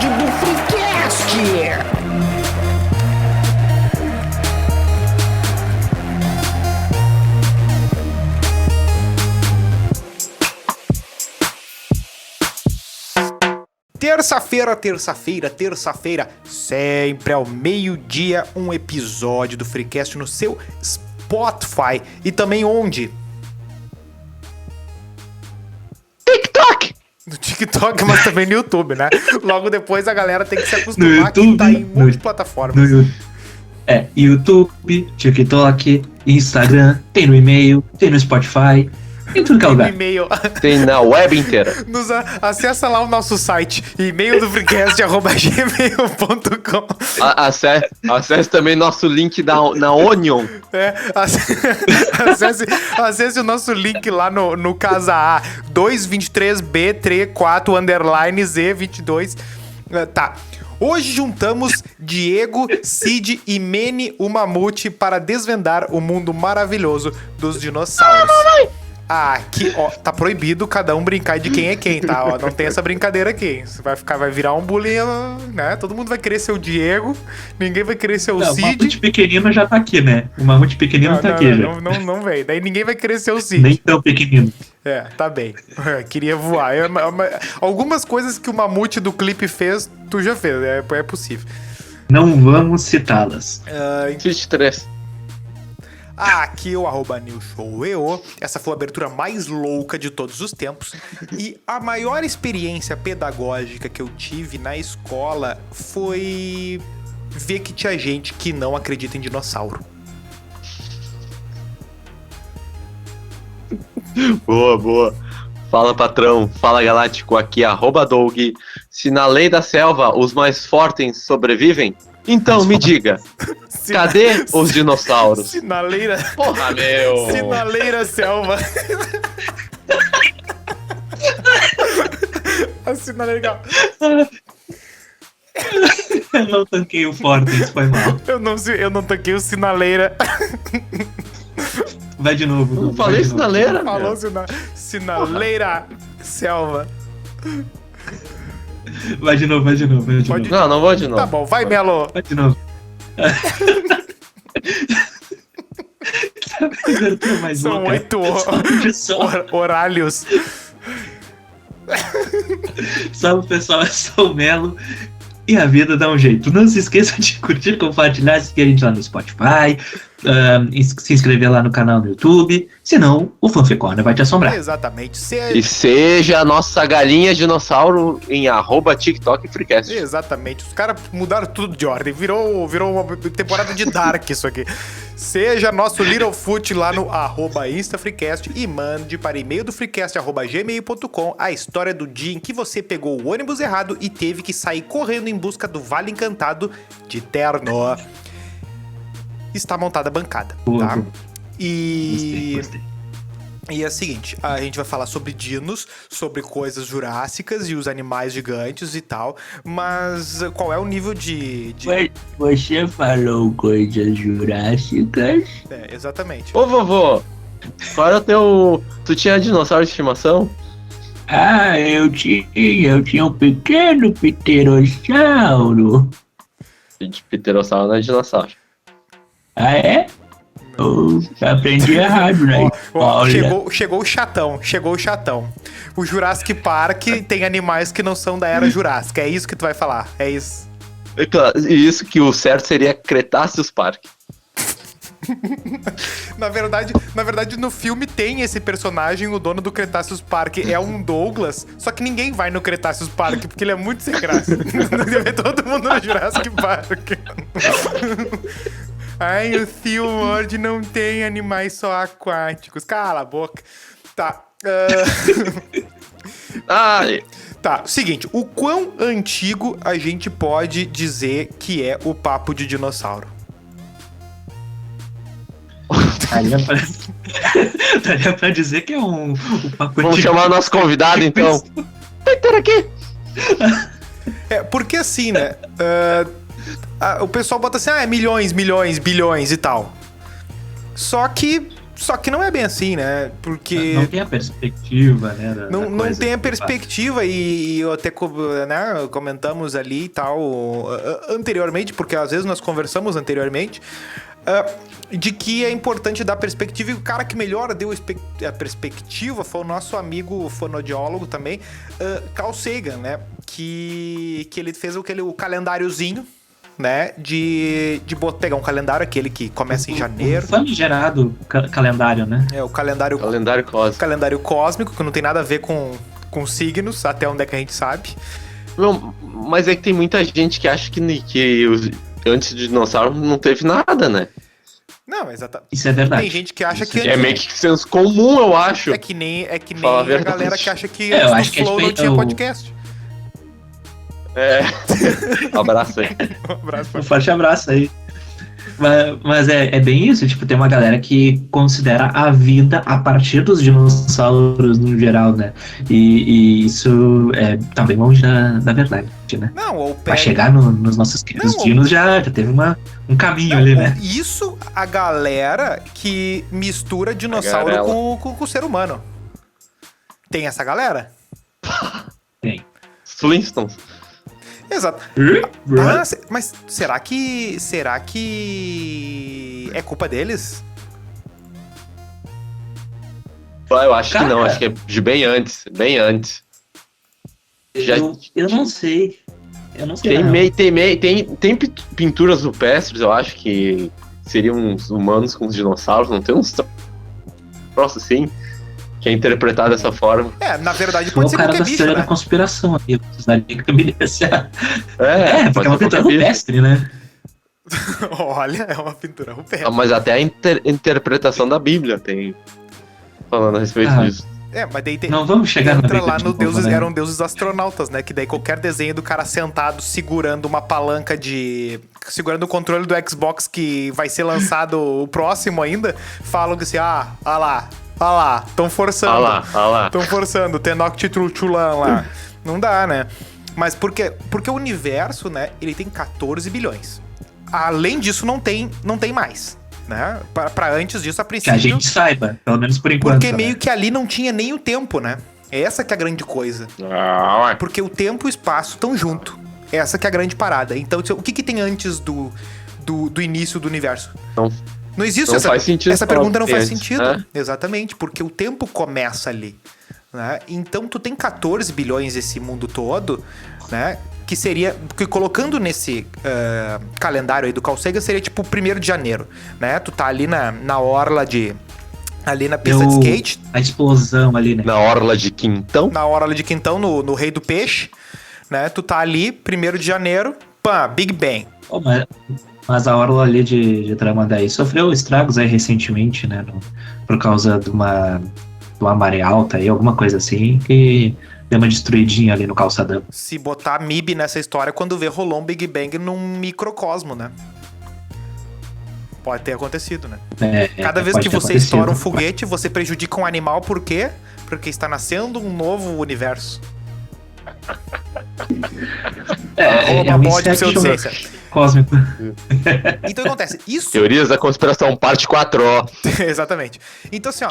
episódio do Freecast. Terça-feira, sempre ao meio-dia, um episódio do Freecast no seu Spotify. E também onde? No TikTok, mas também no YouTube, né? Logo depois a galera tem que se acostumar que tá em multiplataformas. YouTube, TikTok, Instagram, tem no e-mail, tem no Spotify, em tudo que é lugar. E-mail. Tem na web inteira. Acessa lá o nosso site, e-mail do freecast@gmail.com. Acesse também nosso link na Onion. Acesse o nosso link lá no Casa A, 223B34_Z22. Tá. Hoje juntamos Diego, Cid e Mene o Mamute para desvendar o mundo maravilhoso dos dinossauros. Aqui, ó, tá proibido cada um brincar de quem é quem, tá? Ó, não tem essa brincadeira aqui. Vai virar um bullying, né? Todo mundo vai querer ser o Diego, ninguém vai querer ser o Cid. O mamute pequenino já tá aqui, né? O mamute pequenino tá aqui já. Não vem. Daí ninguém vai querer ser o Cid. Nem tão pequenino. Tá bem. Queria voar. Algumas coisas que o mamute do clipe fez, tu já fez. É possível. Não vamos citá-las. 23. Aqui o @newshoweo. Essa foi a abertura mais louca de todos os tempos. E a maior experiência pedagógica que eu tive na escola foi ver que tinha gente que não acredita em dinossauro. Boa. Fala, patrão. Fala, galáctico. Aqui é @Doug. Se na lei da selva os mais fortes sobrevivem, então me diga, cadê os dinossauros? Sinaleira. Porra, meu. Sinaleira selva. A sinaleira. Eu não tanquei o Fortes, foi mal. Eu não tanquei o sinaleira. Vai de novo. Não falei sinaleira? Falou sinaleira selva. Vai de novo. Não vou de novo. Tá bom, vai, Melo. Vai de novo. São 8 horários. Salve, pessoal, eu sou o Melo. E a vida dá um jeito. Não se esqueça de curtir, compartilhar, seguir a gente lá no Spotify, se inscrever lá no canal do YouTube. Senão, o Fanficona vai te assombrar. Exatamente. E seja a nossa galinha dinossauro em @TikTok Freecast. Exatamente. Os caras mudaram tudo de ordem. Virou uma temporada de Dark isso aqui. Seja nosso Littlefoot lá no @InstaFreecast e mande para e-mail do freecast@gmail.com a história do dia em que você pegou o ônibus errado e teve que sair correndo em busca do Vale Encantado de terno. Está montada a bancada, tá? Gostei. E é o seguinte, a gente vai falar sobre dinos, sobre coisas jurássicas e os animais gigantes e tal, mas qual é o nível de... Você falou coisas jurássicas? Exatamente. Ô, vovô, qual era o teu... Tu tinha dinossauro de estimação? Eu tinha um pequeno pterossauro. Pterossauro não é dinossauro. É? Eu aprendi errado, né? Chegou o chatão. O Jurassic Park tem animais que não são da era Jurássica. É isso que tu vai falar. É isso. Isso que o certo seria Cretaceous Park. Na verdade, no filme tem esse personagem, o dono do Cretaceous Park é um Douglas, só que ninguém vai no Cretaceous Park, porque ele é muito sem graça. Todo mundo no Jurassic Park. Ai, o SeaWorld não tem animais só aquáticos. Cala a boca. Tá. Tá, seguinte. O quão antigo a gente pode dizer que é o papo de dinossauro? Daria pra dizer que é um papo Vamos chamar o nosso convidado, então. Peter aqui. Porque assim, né? O pessoal bota assim, milhões, bilhões e tal. Só que Só que não é bem assim, né? Porque... Não tem a perspectiva, né? Não tem a perspectiva e eu até né, comentamos ali e tal anteriormente, porque às vezes nós conversamos anteriormente, de que é importante dar perspectiva, e o cara que melhor deu a perspectiva foi o nosso amigo fonodiólogo também, Carl Sagan, né? Que ele fez o calendáriozinho, né? De pegar um calendário, aquele que começa em janeiro. O famigerado calendário, né? É, o calendário Cósmico. Calendário cósmico, que não tem nada a ver com signos, até onde é que a gente sabe. Não, mas é que tem muita gente que acha que antes de dinossauro não teve nada, né? Não, exatamente. Isso é verdade. Tem gente que acha Isso que... É meio que senso comum, eu acho. É que nem Fala a a verdade. galera que acha que eu antes acho do que é Flow não diferente, tinha o- podcast. Um abraço aí. Um abraço pra... Um forte abraço aí. Mas é bem isso, tipo, tem uma galera que considera a vida a partir dos dinossauros no geral, né? E isso tá bem longe da verdade, né? Não, ou Pra pega... chegar nos nossos queridos Não, dinos já teve um caminho Não, ali, né? Isso a galera que mistura dinossauro Tagarela. com o ser humano. Tem essa galera? Tem. Flintstones. Exato. Mas será que é culpa deles? Eu acho que Cara. não, acho que é de bem antes. Bem antes. Já Eu não sei. Eu não sei. tem, não. tem pinturas rupestres, eu acho que seriam uns humanos com os dinossauros, não tem uns troços assim, que é interpretado dessa forma. É, na verdade Foi pode o ser cara qualquer da bicho, teoria da né? conspiração aí. Eu precisaria que me desse a... Pode porque é uma ser pintura qualquer bicho. rupestre, né? Olha, é uma pintura rupestre. Ah, mas até a interpretação da Bíblia tem falando a respeito Ah, disso. É, mas daí tem... Não vamos chegar Entra na lá Bíblia de no novo, deuses, né? eram deuses astronautas, né? Que daí qualquer desenho do cara sentado segurando uma palanca segurando o controle do Xbox que vai ser lançado o próximo ainda, falam que assim, lá, tão forçando. Ah lá. Estão forçando, Tenok Chulan lá. Não dá, né? Mas porque o universo, né, ele tem 14 bilhões. Além disso, não tem mais, né? Pra antes disso, a Que princípio... a gente saiba, pelo menos por enquanto. Porque né? meio que ali não tinha nem o tempo, né? Essa que é a grande coisa. Porque o tempo e o espaço estão junto. Essa que é a grande parada. Então, o que tem antes do início do universo? Não existe Não faz sentido essa pergunta não faz antes, sentido. né? Exatamente, porque o tempo começa ali. Né? Então, tu tem 14 bilhões esse mundo todo, né? Que seria... Que colocando nesse calendário aí do Carl Sagan, seria tipo o 1º de janeiro, né? Tu tá ali na orla de... Ali na pista de skate. A explosão ali, né? Na orla de Quintão. Na orla de Quintão, no Rei do Peixe, né? Tu tá ali, 1º de janeiro, pã, Big Bang. Pô, mas a orla ali de Tramandaí sofreu estragos aí recentemente, né? Por causa de uma maré alta aí, alguma coisa assim, que deu uma destruidinha ali no calçadão. Se botar MIB nessa história, quando vê, rolou um Big Bang num microcosmo, né? Pode ter acontecido, né? Cada vez pode que ter você acontecido. estoura um foguete, você prejudica um animal, por quê? Porque está nascendo um novo universo. Arroba um bode Inception pseudociência. cósmico. Então o que acontece? Isso... Teorias da conspiração, parte 4, ó. Exatamente. Então assim, ó,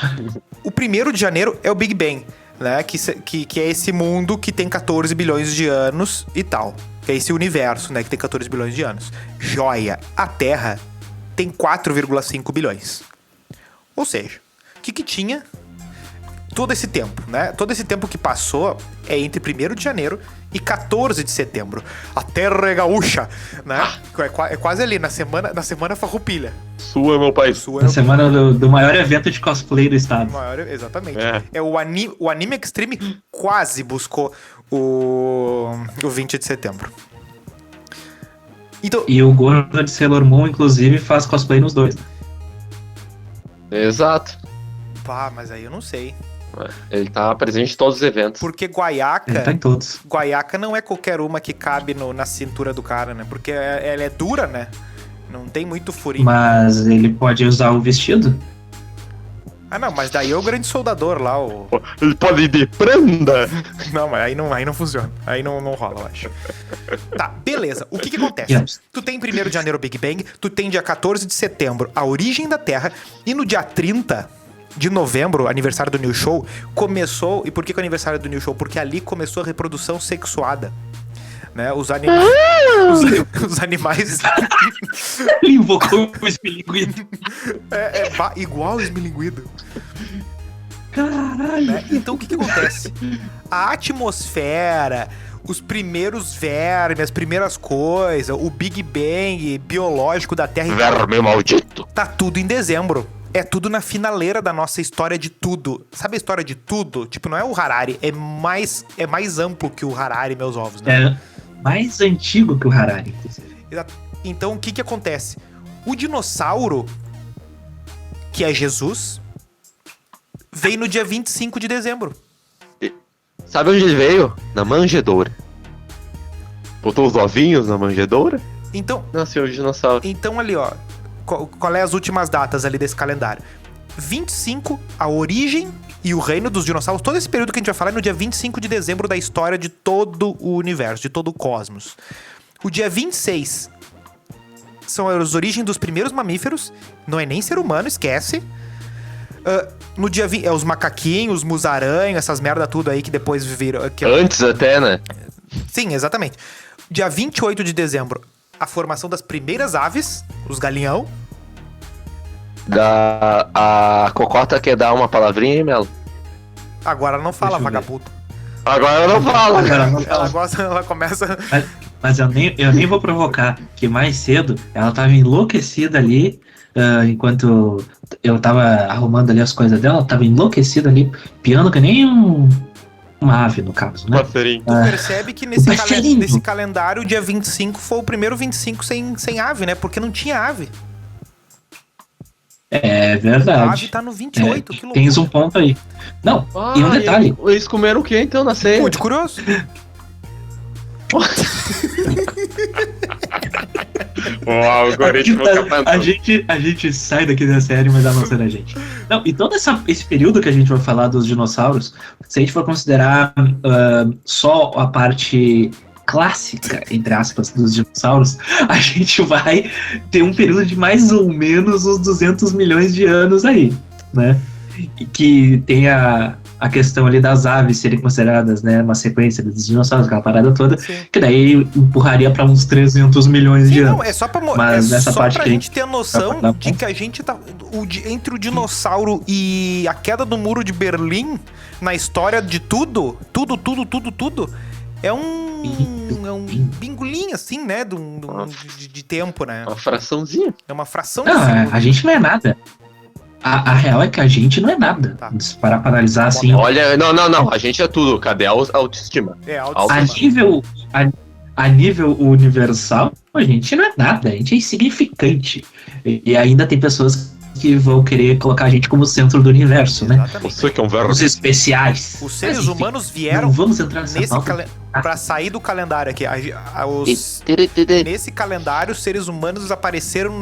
o 1º de janeiro é o Big Bang, né? Que é esse mundo que tem 14 bilhões de anos e tal. Que é esse universo, né? Que tem 14 bilhões de anos. Joia, a Terra tem 4,5 bilhões. Ou seja, o que tinha todo esse tempo, né? Todo esse tempo que passou é entre 1º de janeiro e 14 de setembro. A Terra é gaúcha, né? É quase ali, na semana farroupilha. Sua, meu pai. Sua Na semana do maior evento de cosplay do estado. maior, exatamente. É. O Anime Extreme quase buscou o 20 de setembro. Então, E o gordo de Sailor Moon, inclusive, faz cosplay nos dois. Exato. pá, mas aí eu não sei. Ele tá presente em todos os eventos. Porque Ele tá guaiaca em todos. não é qualquer uma que cabe na cintura do cara, né? Porque ela é dura, né? Não tem muito furinho. Mas ele pode usar o vestido. Ah, não, mas daí é o grande soldador lá, o... Ele pode ir de prenda. Não, mas aí não funciona. Aí não rola, eu acho. Tá, beleza. beleza. O que acontece? Digamos. Tu tem 1º de janeiro o Big Bang, tu tem dia 14 de setembro a origem da Terra, e no dia 30 de novembro, aniversário do New Show, começou... E por que o aniversário do New Show? Porque ali começou a reprodução sexuada. Né? Os animais... os animais... Ele invocou o esmilinguido. igual o esmilinguido. Caralho. Né? Então o que acontece? A atmosfera, os primeiros vermes, as primeiras coisas, o Big Bang biológico da Terra... Verme maldito. Tá tudo em dezembro. É tudo na finaleira da nossa história de tudo. Sabe a história de tudo? Tipo, não é o Harari, é mais amplo que o Harari, meus ovos, né? É mais antigo que o Harari. Então, o que acontece? O dinossauro, que é Jesus, veio no dia 25 de dezembro. Sabe onde ele veio? Na manjedoura. Botou os ovinhos na manjedoura? Então, Nasceu o dinossauro. então ali, ó. Qual é as últimas datas ali desse calendário? 25, a origem e o reino dos dinossauros. Todo esse período que a gente vai falar é no dia 25 de dezembro da história de todo o universo, de todo o cosmos. O dia 26 são as origens dos primeiros mamíferos. Não é nem ser humano, esquece. No dia 20, os macaquinhos, os musaranhos, essas merda tudo aí que depois viram... Antes até, né? Sim, exatamente. Dia 28 de dezembro, a formação das primeiras aves, os galinhão. A Cocota quer dar uma palavrinha, hein, Melo? Agora ela não fala, Deixa eu ver. vagabundo. Agora ela não fala. Agora não fala. Ela começa... Mas eu nem vou provocar, que mais cedo ela tava enlouquecida ali, enquanto eu tava arrumando ali as coisas dela, ela tava enlouquecida ali, piando que nem uma ave, no caso, né? Passarinho. Tu percebe que nesse, passarinho. nesse calendário, o dia 25 foi o primeiro 25 sem ave, né? Porque não tinha ave. É A verdade. ave tá no 28, que loucura. Tens um ponto aí. Não, e um detalhe. Eles comeram o que então na ceia? Muito curioso. O algoritmo A gente sai daqui da série, mas ela não sai da gente. Não, e todo esse período que a gente vai falar dos dinossauros, se a gente for considerar só a parte clássica, entre aspas, dos dinossauros, a gente vai ter um período de mais ou menos uns 200 milhões de anos aí, né? E que tem a questão ali das aves serem consideradas, né, uma sequência dos dinossauros, aquela parada toda, Sim. que daí empurraria para uns 300 milhões de Sim, anos. não, é só pra, Mas nessa só parte pra que gente ter a noção Tá bom. de que a gente tá... entre o dinossauro e a queda do muro de Berlim, na história de tudo, é um bingolinho, assim, né, de tempo, né? Uma fraçãozinha. É uma fração Não, de segundo. a gente não é nada. A real é que a gente não é nada. Tá. Se parar pra analisar assim, Olha, não. A gente é tudo. Cadê a autoestima? É, a nível universal, a gente não é nada. A gente é insignificante. E ainda tem pessoas que vão querer colocar a gente como centro do universo, né? Exatamente. Você que é um verbo. Os especiais. Os seres Mas, enfim, não vieram não vamos entrar nessa nesse pauta. pra sair do calendário aqui. Nesse calendário, os seres humanos apareceram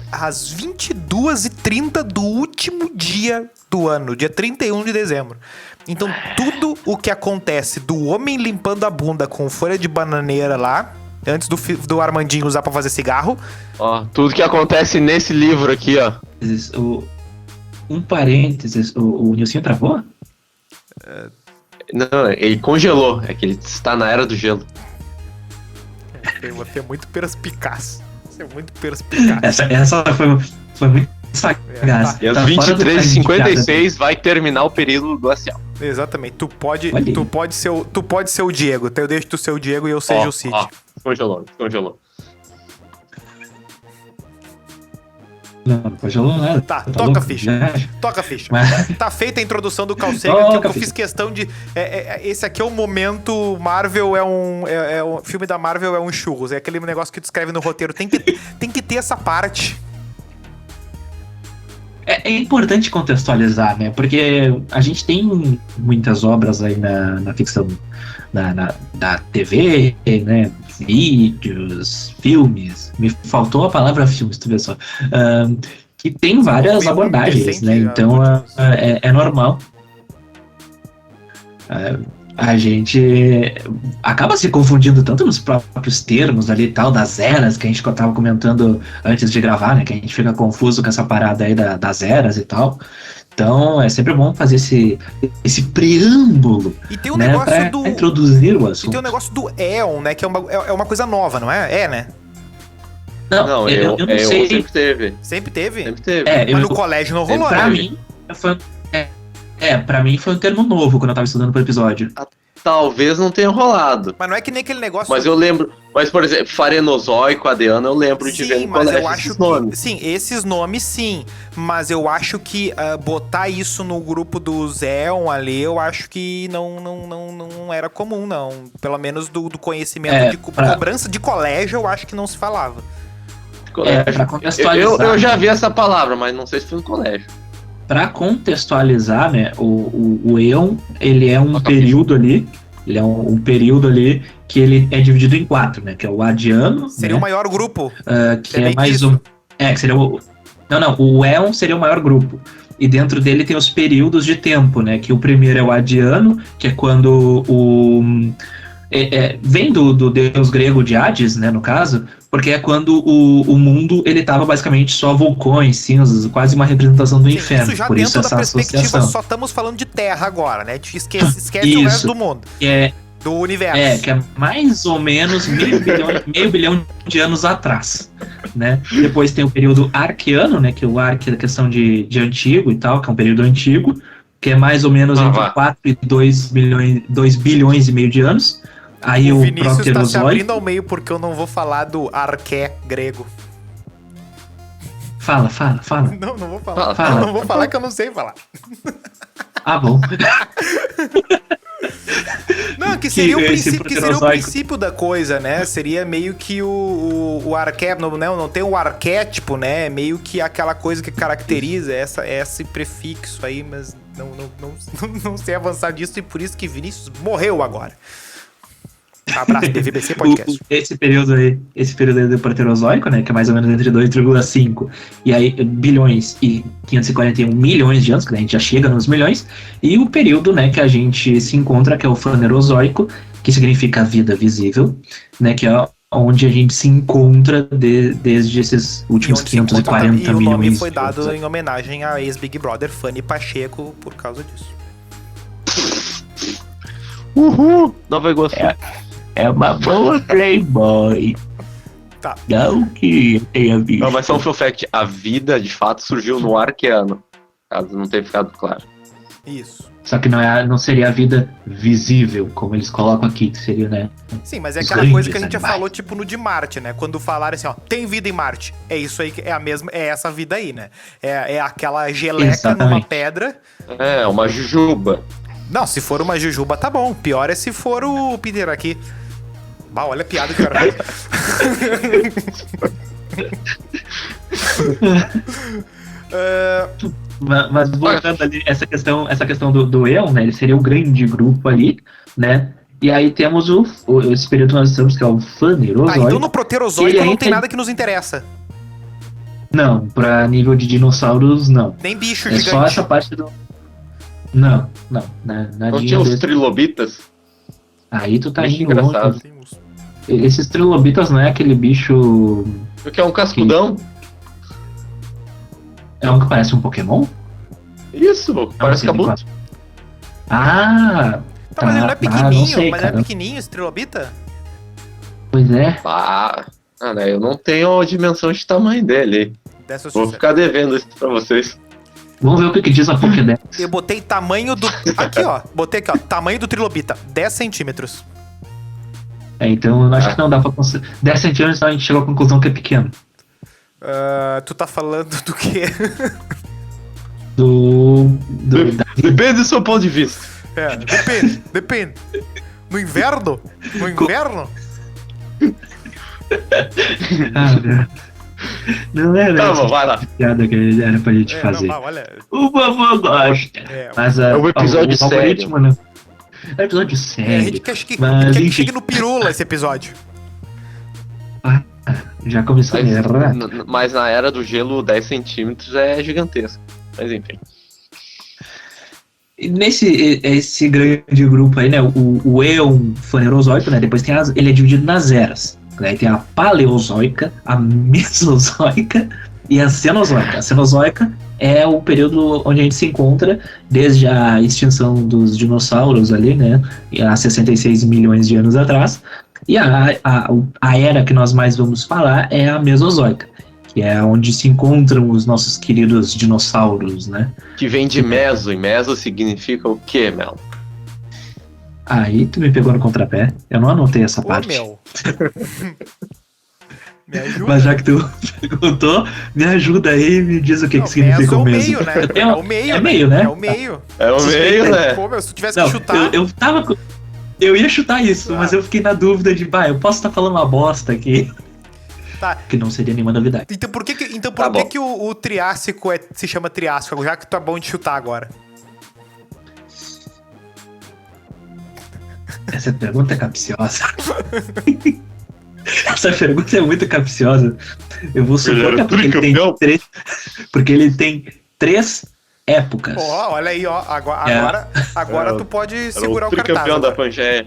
às 22h30 do último dia do ano, dia 31 de dezembro. Então, tudo o que acontece do homem limpando a bunda com folha de bananeira lá, antes do Armandinho usar pra fazer cigarro. Ó, tudo que acontece nesse livro aqui, ó. Um parênteses, o Nilcinho travou? Não, ele congelou. É que ele está na era do gelo. Você é muito perspicaz. Você é muito perspicaz. Essa foi muito sagaz. E às Tá fora do 23h56 vai terminar o período glacial. Exatamente. Tu pode ser o Diego. Então eu deixo tu ser o Diego e eu seja o Cid. Ó, congelou. Não congelou nada. Tá, toca louco? a ficha. Já. Toca a ficha. Mas- Tá feita a introdução do Calcega, Toca que eu a fiz ficha. questão de... esse aqui é o momento Marvel, o filme da Marvel é um churros. É aquele negócio que tu escreve no roteiro. Tem que ter essa parte. É importante contextualizar, né? Porque a gente tem muitas obras aí na ficção, na TV, né? Vídeos, filmes. Me faltou a palavra filmes, tu vê só. Que tem várias Filme abordagens, decente, né? Então últimos. é normal. a gente acaba se confundindo tanto nos próprios termos ali e tal, das eras, que a gente tava comentando antes de gravar, né? Que a gente fica confuso com essa parada aí das eras e tal. Então é sempre bom fazer esse preâmbulo, E tem um né? negócio Pra do. introduzir o E assunto. tem um negócio do Aeon, né? Que é uma coisa nova, não é? É, né? Não, eu não sei. sempre teve. Sempre teve? Sempre teve. Mas no colégio não rolou, Pra né? mim, pra mim foi um termo novo quando eu tava estudando pro episódio. Talvez não tenha rolado. Mas não é que nem aquele negócio. Mas eu lembro. Mas, por exemplo, Farenozoico, Adeano, eu lembro de ver Sim, no mas colégio eu acho esses nomes. que. Sim, esses nomes sim. Mas eu acho que botar isso no grupo do Zéon ali, eu acho que não era comum, não. Pelo menos do conhecimento de cobrança de colégio, eu acho que não se falava. Pra contextualizar. Eu já vi essa palavra, mas não sei se foi no colégio. Para contextualizar, né, o Eon, ele é um período ali, um período ali que ele é dividido em 4, né, que é o Adiano, Seria né, o maior grupo. que é mais um... que seria o... Não, o Eon seria o maior grupo. E dentro dele tem os períodos de tempo, né, que o primeiro é o Adiano, que é quando o... vem do deus grego de Hades, né, no caso, porque é quando o mundo ele tava basicamente só vulcões, cinzas, quase uma representação do inferno. Isso já por dentro isso da essa perspectiva, associação. só estamos falando de Terra agora, né? Esquece o resto do mundo. Do universo. Que é mais ou menos meio bilhão de anos atrás, né? Depois tem o período arqueano, né? Que o arque é a questão de antigo e tal, que é um período antigo, que é mais ou menos entre 4 e 2 bilhões e meio de anos. Aí o Vinícius está se Proterozoico... abrindo ao meio porque eu não vou falar do arqué grego. Fala. Não vou falar. Fala. Não vou falar que eu não sei falar. Ah, bom. Não, que seria esse o proterozoico. princípio da coisa, né? Seria meio que o arquétipo, não tem o arquétipo, né? Meio que aquela coisa que caracteriza esse prefixo aí, mas não sei avançar disso e por isso que Vinícius morreu agora. Abraço, BVBC Podcast. Esse período aí do Proterozoico, né, que é mais ou menos entre 2,5 e aí bilhões e 541 milhões de anos, que a gente já chega nos milhões, e o período, né, que a gente se encontra, que é o Fanerozoico, que significa vida visível, né, que é onde a gente se encontra desde esses últimos 540 milhões. E o nome foi dado em homenagem à ex-Big Brother Fanny Pacheco por causa disso. Uhul! Nova Iguaçu. É uma boa Playboy. Tá. Não que eu tenha visto. Não, mas só um fun fact. A vida, de fato, surgiu no Arqueano. Caso não tenha ficado claro. Isso. Só que não seria a vida visível, como eles colocam aqui, que seria, né? Sim, mas é Os aquela coisa que a grandes gente já animais. falou, tipo, no de Marte, né? Quando falarem assim, ó, tem vida em Marte. É isso aí, é essa vida aí, né? É aquela geleca Exatamente. numa pedra. É, uma jujuba. Não, se for uma jujuba, tá bom. Pior é se for o Peter aqui. Bah, olha a piada que o cara fez. Mas voltando ali, essa questão do Eon, né? Ele seria o grande grupo ali, né? E aí temos esse período que nós estamos, que é o Fanerozoico. Então no Proterozoico Ele não aí tem nada que nos interessa. Não, pra nível de dinossauros, não. Nem bicho É gigante. só essa parte do... Não. Não tinha os trilobitas? Aí tu tá Bicho indo engraçado. longe. Esses trilobitas não é aquele bicho... Porque é um cascudão. É um que parece um Pokémon? Isso, parece Não, Kabuto. Ah, Tá, mas ele não é não pequenininho, sei, mas cara. é pequenininho esse trilobita? pois é. Né, eu não tenho a dimensão de tamanho dele. Dessa Vou sucesso. ficar devendo isso pra vocês. Vamos ver o que diz a Pokédex. Eu botei tamanho do... Aqui, ó. Botei aqui, ó. Tamanho do trilobita. 10 centímetros. Então eu acho que não dá pra considerar. 10 centímetros, então a gente chegou à conclusão que é pequeno. Tu tá falando do quê? Depende do seu ponto de vista. Depende. No inverno? Não era Tá essa bom, vai lá. piada que era pra gente fazer. Não, olha... O vovô gosta. Mas É um episódio o algoritmo, né? É um episódio a sério. gente quer que Mas, enfim. chegue no pirula esse episódio. Já começou a errar. Mas na era do gelo, 10 centímetros é gigantesco. Mas enfim. Esse grande grupo aí, né? O Eon Fanerozoico, né? Depois tem ele é dividido nas eras. Daí tem a Paleozoica, a Mesozoica e a Cenozoica. A Cenozoica é o período onde a gente se encontra desde a extinção dos dinossauros ali, né? Há 66 milhões de anos atrás. E a era que nós mais vamos falar é a Mesozoica, que é onde se encontram os nossos queridos dinossauros, né? Que vem de meso, e meso significa o quê, Melo? Aí tu me pegou no contrapé, eu não anotei essa parte. Meu. Me ajuda. Mas já que tu perguntou, me ajuda aí e me diz o que significa o meso. Meio, né? É o meio, é meio, né? É o meio. É o meio, né? Pô, meu, se tu tivesse que chutar... Eu ia chutar isso, mas eu fiquei na dúvida de, eu posso estar falando uma bosta aqui. Tá. Que não seria nenhuma novidade. Então por que o Triássico se chama Triássico, já que tu é bom de chutar agora? Essa pergunta é capciosa. Essa pergunta é muito capciosa. Eu vou supor que é porque ele tem três épocas. Ó, olha aí, ó. Agora tu pode segurar o cartaz. Campeão da Pangeia.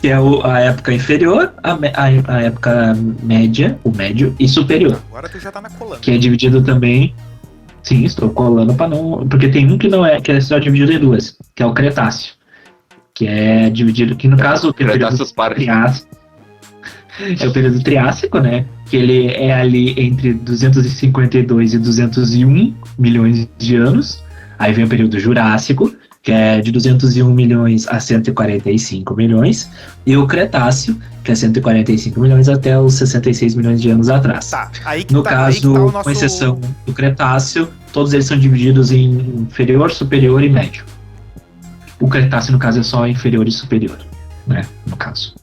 Que é a época inferior, a época média, o médio e superior. Agora tu já tá na colando. Que é dividido também. Sim, estou colando para não. Porque tem um que não é, que é só dividido em duas, que é o Cretáceo. Que é dividido, que no caso o período Triássico. É o período Triássico, né? Que ele é ali entre 252 e 201 milhões de anos. Aí vem o período Jurássico, que é de 201 milhões a 145 milhões. E o Cretáceo, que é 145 milhões até os 66 milhões de anos atrás. Tá, aí que no caso, com exceção do Cretáceo, todos eles são divididos em inferior, superior e médio. O Cretáceo, no caso, é só inferior e superior, né? No caso.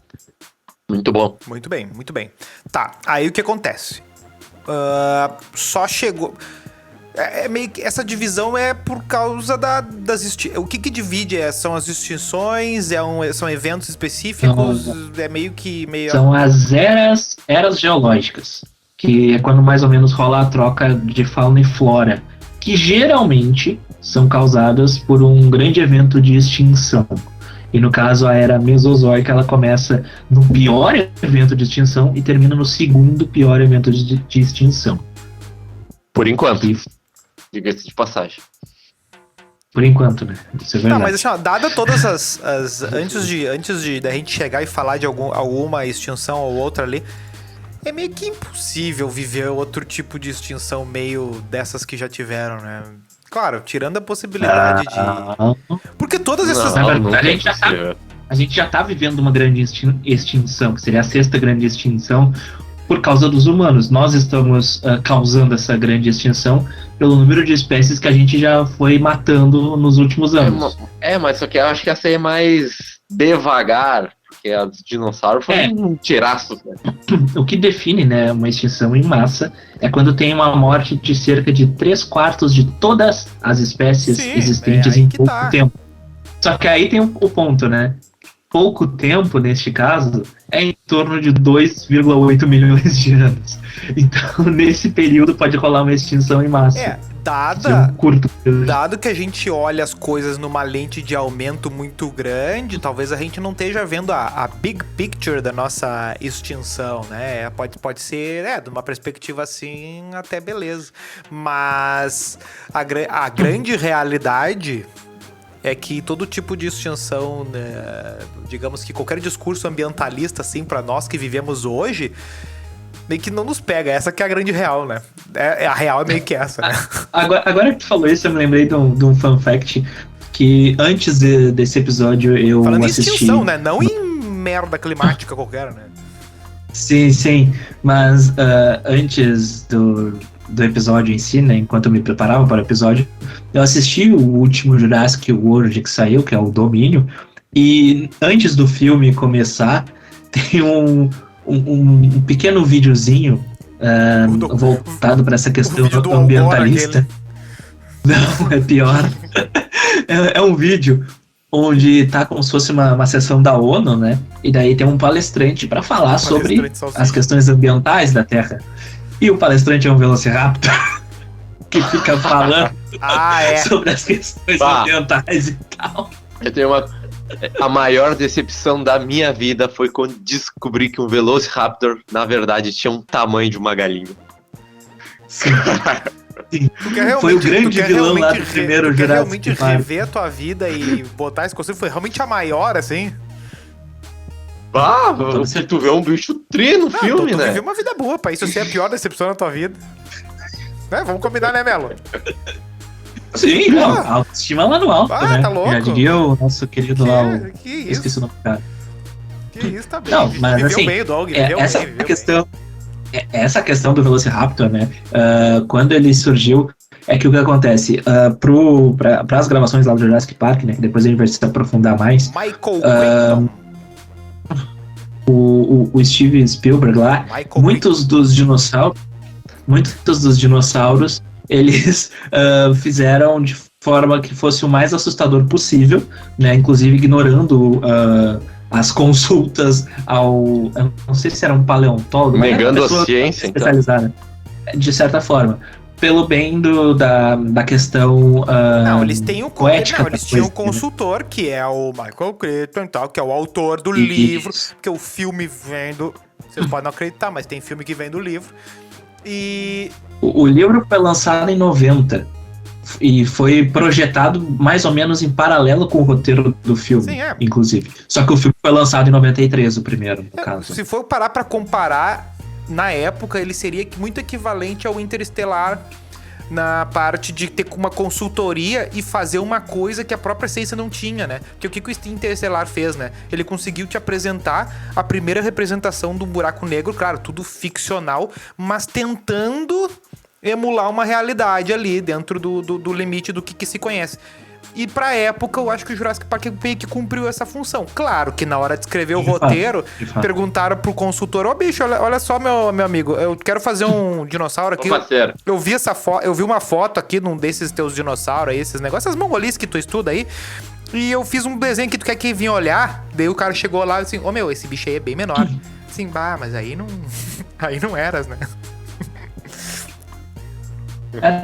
Muito bom. Muito bem, muito bem. Tá, aí o que acontece? Só chegou... meio que essa divisão é por causa das extinções. O que divide são as extinções? São eventos específicos? É meio que... São as eras geológicas, que é quando mais ou menos rola a troca de fauna e flora, que geralmente são causadas por um grande evento de extinção. E no caso, a era Mesozoica, ela começa no pior evento de extinção e termina no segundo pior evento de extinção. Por enquanto. Diga-se de passagem. Por enquanto, né? Isso é verdade. Tá, mas assim, ó, dada todas as antes de da gente chegar e falar de alguma extinção ou outra ali, é meio que impossível viver outro tipo de extinção meio dessas que já tiveram, né? Claro, tirando a possibilidade de... Porque todas essas... A gente já tá vivendo uma grande extinção, que seria a sexta grande extinção, por causa dos humanos. Nós estamos causando essa grande extinção pelo número de espécies que a gente já foi matando nos últimos anos. Mas só que eu acho que essa é mais devagar, porque a dos dinossauros foi um tiraço. Né? O que define, né, uma extinção em massa é quando tem uma morte de cerca de 3/4 de todas as espécies existentes em pouco tempo. Só que aí tem o ponto, né? Pouco tempo, neste caso, é em torno de 2,8 milhões de anos. Então, nesse período, pode rolar uma extinção em massa. Dado que a gente olha as coisas numa lente de aumento muito grande, talvez a gente não esteja vendo a big picture da nossa extinção, né? Pode ser, de uma perspectiva assim, até beleza. Mas a grande realidade... é que todo tipo de extinção, né, digamos que qualquer discurso ambientalista, assim, pra nós que vivemos hoje, meio que não nos pega. Essa que é a grande real, né? A real é meio que essa, né? Agora que tu falou isso, eu me lembrei de um fun fact, que antes desse episódio eu falando assisti... em extinção, né? Não em merda climática qualquer, né? Sim, mas antes do episódio em si, né, enquanto eu me preparava para o episódio, eu assisti o último Jurassic World que saiu, que é o Domínio, e antes do filme começar, tem um pequeno videozinho voltado para essa questão ambientalista. Não, é pior. É um vídeo onde tá como se fosse uma sessão da ONU, né, e daí tem um palestrante para falar sobre as questões ambientais da Terra. E o palestrante é um Velociraptor. que fica falando É. sobre as questões Bah. ambientais e tal. Eu tenho a maior decepção da minha vida foi quando descobri que um Velociraptor, na verdade, tinha um tamanho de uma galinha. Sim. Tu quer realmente, Foi o grande tu quer vilão lá realmente do primeiro tu quer Jurassic realmente Park. rever a tua vida e botar esse conceito? Foi realmente a maior, assim? Se tu vê um bicho tri no filme, tu né? viveu uma vida boa, pai. Isso é a pior decepção na tua vida. Vamos combinar, né, Melo? Sim, não, a autoestima lá no alto, né? Tá louco. Já diria o nosso querido lá, Que eu isso? esqueci o nome do cara. Que isso, tá bem. Não, mas viveu assim, bem o Dog, viveu essa bem, viveu questão, essa questão do Velociraptor, né? Quando ele surgiu, é que o que acontece? Para as gravações lá do Jurassic Park, né? Que depois a gente vai se aprofundar mais. bem. Michael Crichton. O Steven Spielberg lá, muitos dos dinossauros, eles fizeram de forma que fosse o mais assustador possível, né? Inclusive ignorando as consultas eu não sei se era um paleontólogo, mas era uma Negando a pessoa ciência, então. especializada, de certa forma, pelo bem da questão Não, eles têm o poética. eles tinham um consultor, que é o Michael Crichton e tal, que é o autor do Isso. livro, porque o filme vem do... Vocês podem não acreditar, mas tem filme que vem do livro. E... O livro foi lançado em 90 e foi projetado mais ou menos em paralelo com o roteiro do filme, Sim, inclusive. Só que o filme foi lançado em 93, o primeiro, no caso. Se for parar pra comparar, na época ele seria muito equivalente ao Interestelar na parte de ter uma consultoria e fazer uma coisa que a própria ciência não tinha, né? Porque o que o Interestelar fez, né? Ele conseguiu te apresentar a primeira representação do buraco negro, claro, tudo ficcional, mas tentando emular uma realidade ali dentro do limite do que se conhece. E pra época, eu acho que o Jurassic Park meio que cumpriu essa função. Claro que na hora de escrever o roteiro, perguntaram pro consultor, bicho, olha só, meu amigo, eu quero fazer um dinossauro aqui. Eu vi eu vi uma foto aqui num desses teus dinossauros aí, esses negócios, essas mongolias que tu estuda aí, e eu fiz um desenho que tu quer que vir olhar. Daí o cara chegou lá e assim, esse bicho aí é bem menor. Assim, mas aí não... aí não eras, né?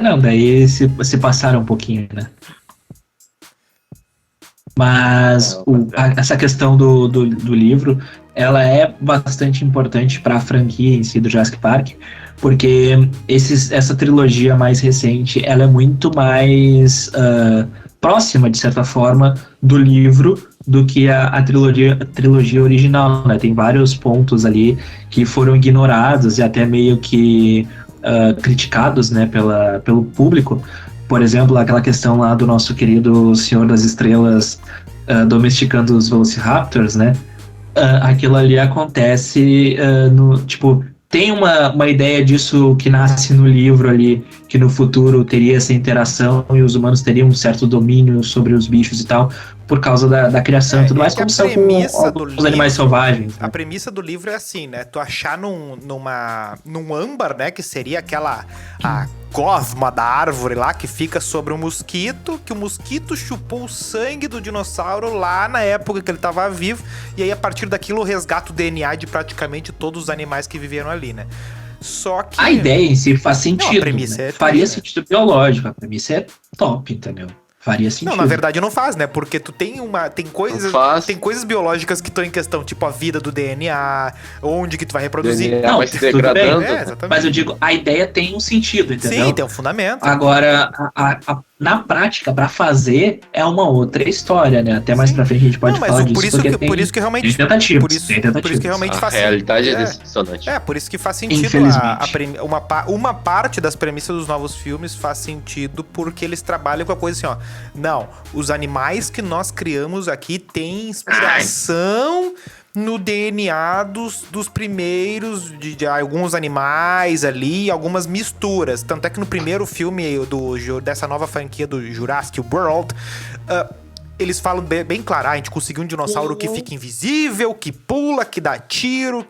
Não, daí se passaram um pouquinho, né? Mas essa questão do livro, ela é bastante importante para a franquia em si do Jurassic Park, porque essa trilogia mais recente, ela é muito mais próxima, de certa forma, do livro do que a trilogia original, né? Tem vários pontos ali que foram ignorados e até meio que criticados, né, pelo público. Por exemplo, aquela questão lá do nosso querido Senhor das Estrelas domesticando os Velociraptors, né? Aquilo ali acontece tem uma ideia disso que nasce no livro ali, que no futuro teria essa interação e os humanos teriam um certo domínio sobre os bichos e tal, por causa da criação e tudo mais, como são com os animais selvagens. Né? A premissa do livro é assim, né? Tu achar num âmbar, né? Que seria a gosma da árvore lá, que fica sobre um mosquito, que o mosquito chupou o sangue do dinossauro lá na época que ele tava vivo, e aí a partir daquilo resgata o DNA de praticamente todos os animais que viveram ali, né? Só que... A ideia em si faz sentido, não, a premissa né? Faria sentido biológico, a premissa é top, entendeu? Faria sentido. Não, na verdade não faz, né? Porque tu tem coisas biológicas que estão em questão, tipo a vida do DNA, onde que tu vai reproduzir. DNA vai se degradando. Exatamente. Mas eu digo, a ideia tem um sentido, entendeu? Sim, tem um fundamento. Agora, na prática, pra fazer, é uma outra história, né? Até mais pra frente a gente pode falar disso. Por isso que realmente... Por isso que realmente faz sentido. A realidade é decepcionante. Por isso que faz sentido. Uma parte das premissas dos novos filmes faz sentido porque eles trabalham com a coisa assim, ó. Não, os animais que nós criamos aqui têm inspiração no DNA dos primeiros, de alguns animais ali, algumas misturas. Tanto é que no primeiro filme dessa nova franquia do Jurassic World, eles falam bem claro, a gente conseguiu um dinossauro que fica invisível, que pula, que dá tiro,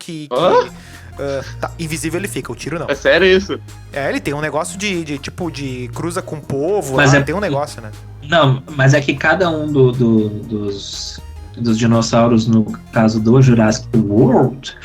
invisível ele fica, o tiro não. É sério isso? Ele tem um negócio de cruza com o povo, mas tem um negócio, né? Não, mas é que cada um dos dinossauros, no caso do Jurassic World,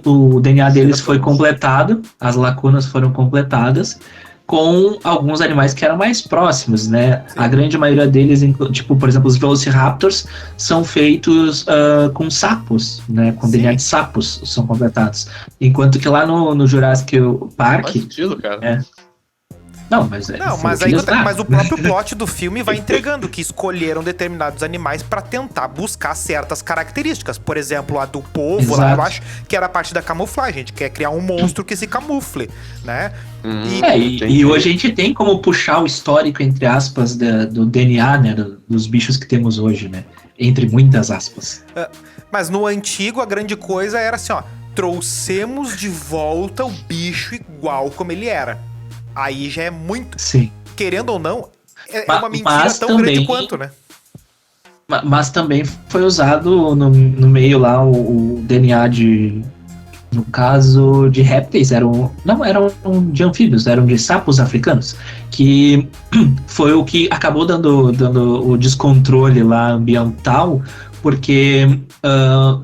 O DNA deles foi completado, as lacunas foram completadas com alguns animais que eram mais próximos, né? Sim. A grande maioria deles, tipo, por exemplo, os Velociraptors são feitos com sapos, né? Com Sim. DNA de sapos são completados. Enquanto que lá no Jurassic Park... Faz sentido, cara. Não, mas Não, foi mas o que aí eles davam, mas o né? próprio plot do filme vai entregando que escolheram determinados animais pra tentar buscar certas características. Por exemplo, a do povo lá, eu Exato. acho que era a parte da camuflagem. A gente quer criar um monstro que se camufle, né? Entendi. E hoje a gente tem como puxar o histórico, entre aspas, do DNA, né, dos bichos que temos hoje, né? Entre muitas aspas. Mas no antigo, a grande coisa era assim, ó. Trouxemos de volta o bicho igual como ele era. Aí já é muito... Sim. Querendo ou não, é Ma- uma mentira mas tão grande também- quanto, né? Mas também foi usado no meio lá o DNA no caso de répteis, não eram de anfíbios, eram de sapos africanos, que foi o que acabou dando o descontrole lá ambiental, porque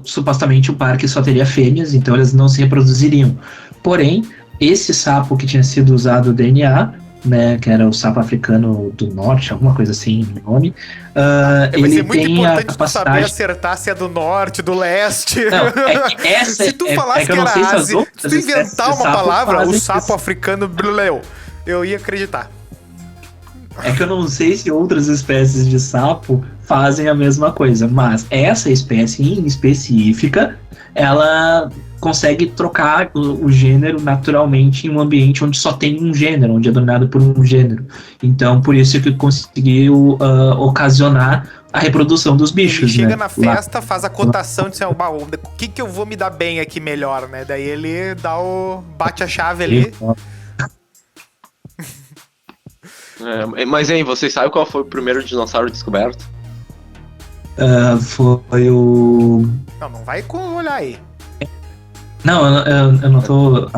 supostamente o parque só teria fêmeas, então eles não se reproduziriam. Porém, esse sapo que tinha sido usado o DNA, né, que era o sapo africano do norte, alguma coisa assim, o nome, Vai ele ser muito tem a importante tu saber capacidade... acertar se é do norte, do leste. Não, é que essa Se tu falasse que eu não era sei se as Ásia, outras se tu inventar espécies de uma sapo palavra, o fazem sapo isso. africano bleu, eu ia acreditar. É que eu não sei se outras espécies de sapo fazem a mesma coisa, mas essa espécie em específica, ela consegue trocar o gênero naturalmente em um ambiente onde só tem um gênero, onde é dominado por um gênero. Então, por isso que conseguiu ocasionar a reprodução dos bichos, Ele chega né? na festa, faz a cotação de assim, o que eu vou me dar bem aqui melhor, né? Daí ele bate a chave ali. Mas, hein, vocês sabem qual foi o primeiro dinossauro descoberto? Foi o... Não vai olhar aí. Não, eu não tô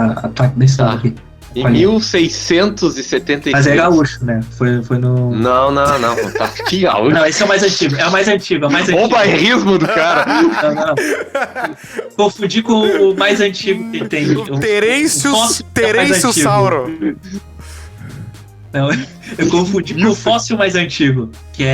nesse Tá. lado aqui. Em Olha. 1676. Mas é gaúcho, né? Foi no... Não. Tá que gaúcho. Não, esse é o mais antigo. É o mais antigo. Olha o bairrismo do cara. Não. Confundi com o mais antigo que tem. O Terêncios fóssil é mais antigo. Sauro. Não, eu confundi com o fóssil mais antigo, que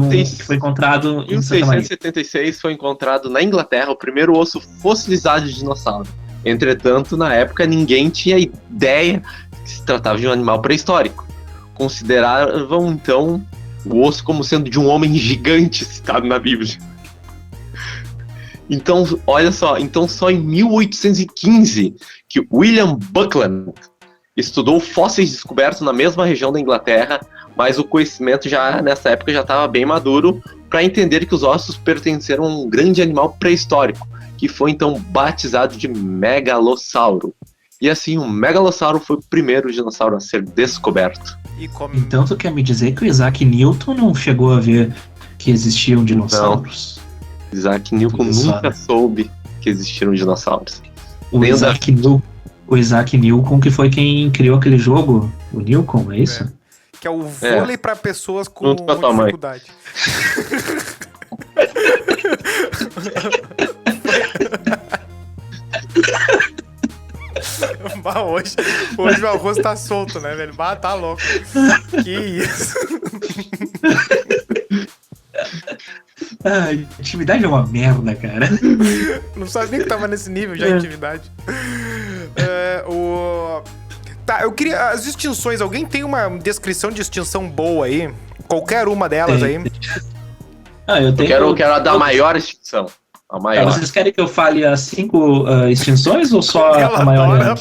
que foi encontrado Em em Santa Maria. 1676 foi encontrado na Inglaterra o primeiro osso fossilizado de dinossauro. Entretanto, na época, ninguém tinha ideia que se tratava de um animal pré-histórico. Consideravam, então, o osso como sendo de um homem gigante citado na Bíblia. Então, olha só, só em 1815 que William Buckland estudou fósseis descobertos na mesma região da Inglaterra, mas o conhecimento já nessa época já estava bem maduro para entender que os ossos pertenceram a um grande animal pré-histórico, que foi então batizado de megalossauro. E assim, o megalossauro foi o primeiro dinossauro a ser descoberto. Então tu quer me dizer que o Isaac Newton não chegou a ver que existiam dinossauros? Isaac Newton nunca soube que existiram dinossauros. O Isaac Newton, que foi quem criou aquele jogo, o Newton, é isso? Que é o vôlei pra pessoas com Junto com a tua mãe. dificuldade. Bah, hoje meu arroz tá solto, né, velho? Bah, tá louco. Que isso? Intimidade é uma merda, cara. Não sabia que tava nesse nível já, intimidade. Tá, eu queria... As extinções, alguém tem uma descrição de extinção boa aí? Qualquer uma delas aí? Eu quero a da maior extinção. A maior. Vocês querem que eu fale as 5 extinções ou só a maior?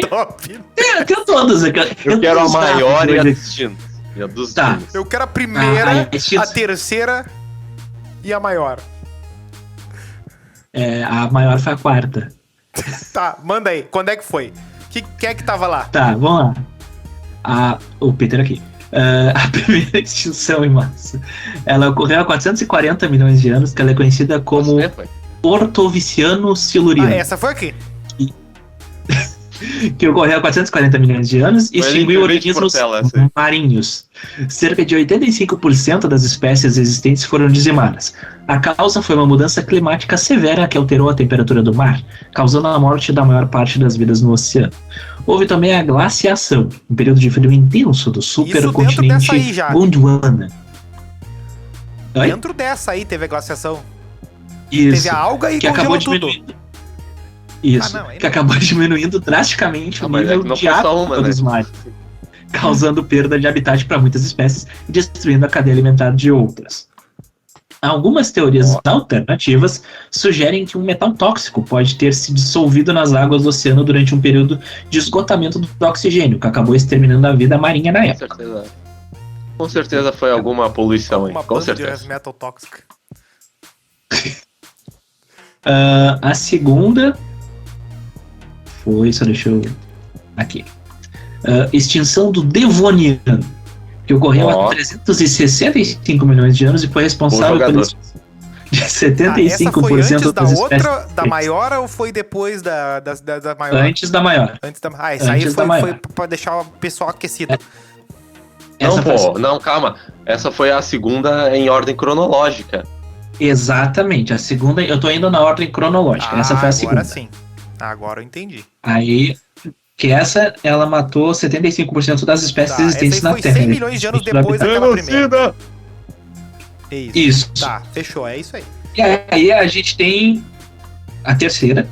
Top. Tem todas aqui. Eu quero a maior e a extinta. E a dos Tá. dinos. Eu quero a primeira, extinção. a terceira e a maior. A maior foi a quarta. Tá, manda aí. Quando é que foi? Quem é que tava lá? Tá, vamos lá. O Peter aqui. A primeira extinção em massa. Ela ocorreu há 440 milhões de anos, que ela é conhecida como Ortoviciano siluriano. Essa foi aqui. que ocorreu há 440 milhões de anos e Foi extinguiu literalmente organismos Portela, essa aí. marinhos. Cerca de 85% das espécies existentes foram dizimadas. A causa foi uma mudança climática severa que alterou a temperatura do mar, causando a morte da maior parte das vidas no oceano. Houve também a glaciação, um período de frio intenso do dentro supercontinente dessa aí já. Gondwana. Oi? Dentro dessa aí teve a glaciação. Isso. Teve a alga e Que congelou acabou tudo. diminuindo. Isso, Ah, não, aí que não. acabou diminuindo drasticamente o mas é nível que não de foi só água uma, né? dos mares, causando perda de habitat para muitas espécies e destruindo a cadeia alimentar de outras. Algumas teorias alternativas sugerem que um metal tóxico pode ter se dissolvido nas águas do oceano durante um período de esgotamento do oxigênio, que acabou exterminando a vida marinha na época. Com certeza foi alguma poluição aí, Uma com banda de certeza. metal tóxica. A segunda foi, só deixa eu... Aqui. Extinção do Devoniano, que ocorreu há 365 milhões de anos e foi responsável por isso de 75% essa foi antes da das outra, espécies. da maior, ou foi depois da maior? Antes da maior. Antes da... Ah, isso aí Antes da foi maior. pra deixar o pessoal aquecido. Essa Não, foi a pô, segunda. não, calma. Essa foi a segunda em ordem cronológica. Exatamente, a segunda, eu tô indo na ordem cronológica, essa foi a segunda. Agora sim. Agora eu entendi. Aí, que essa, ela matou 75% das espécies Tá, essa aí existentes na foi Terra. 100 milhões de anos depois daquela primeira. Isso. Isso. Tá, fechou, é isso aí. E aí a gente tem a terceira,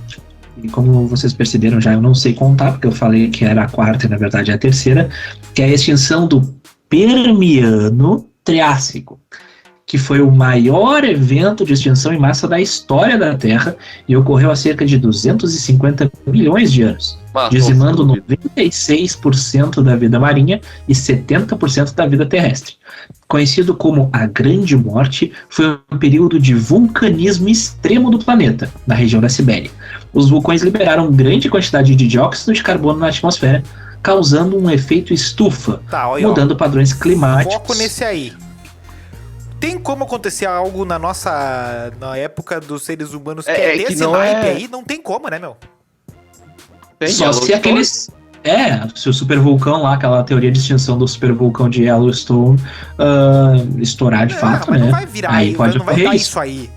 e como vocês perceberam já, eu não sei contar, porque eu falei que era a quarta e na verdade é a terceira, que é a extinção do Permiano Triássico, que foi o maior evento de extinção em massa da história da Terra e ocorreu há cerca de 250 milhões de anos, dizimando 96% da vida marinha e 70% da vida terrestre. Conhecido como a Grande Morte, foi um período de vulcanismo extremo do planeta, na região da Sibéria. Os vulcões liberaram grande quantidade de dióxido de carbono na atmosfera, causando um efeito estufa, Tá, olha, mudando padrões climáticos. Foco nesse aí. Tem como acontecer algo na época dos seres humanos que é que desse não naipe é- aí? Não tem como, né, meu? Só se aqueles... se o supervulcão lá, aquela teoria de extinção do supervulcão de Yellowstone estourar de fato, mas né? não vai virar Aí aí, pode não vai ocorrer dar isso. isso aí.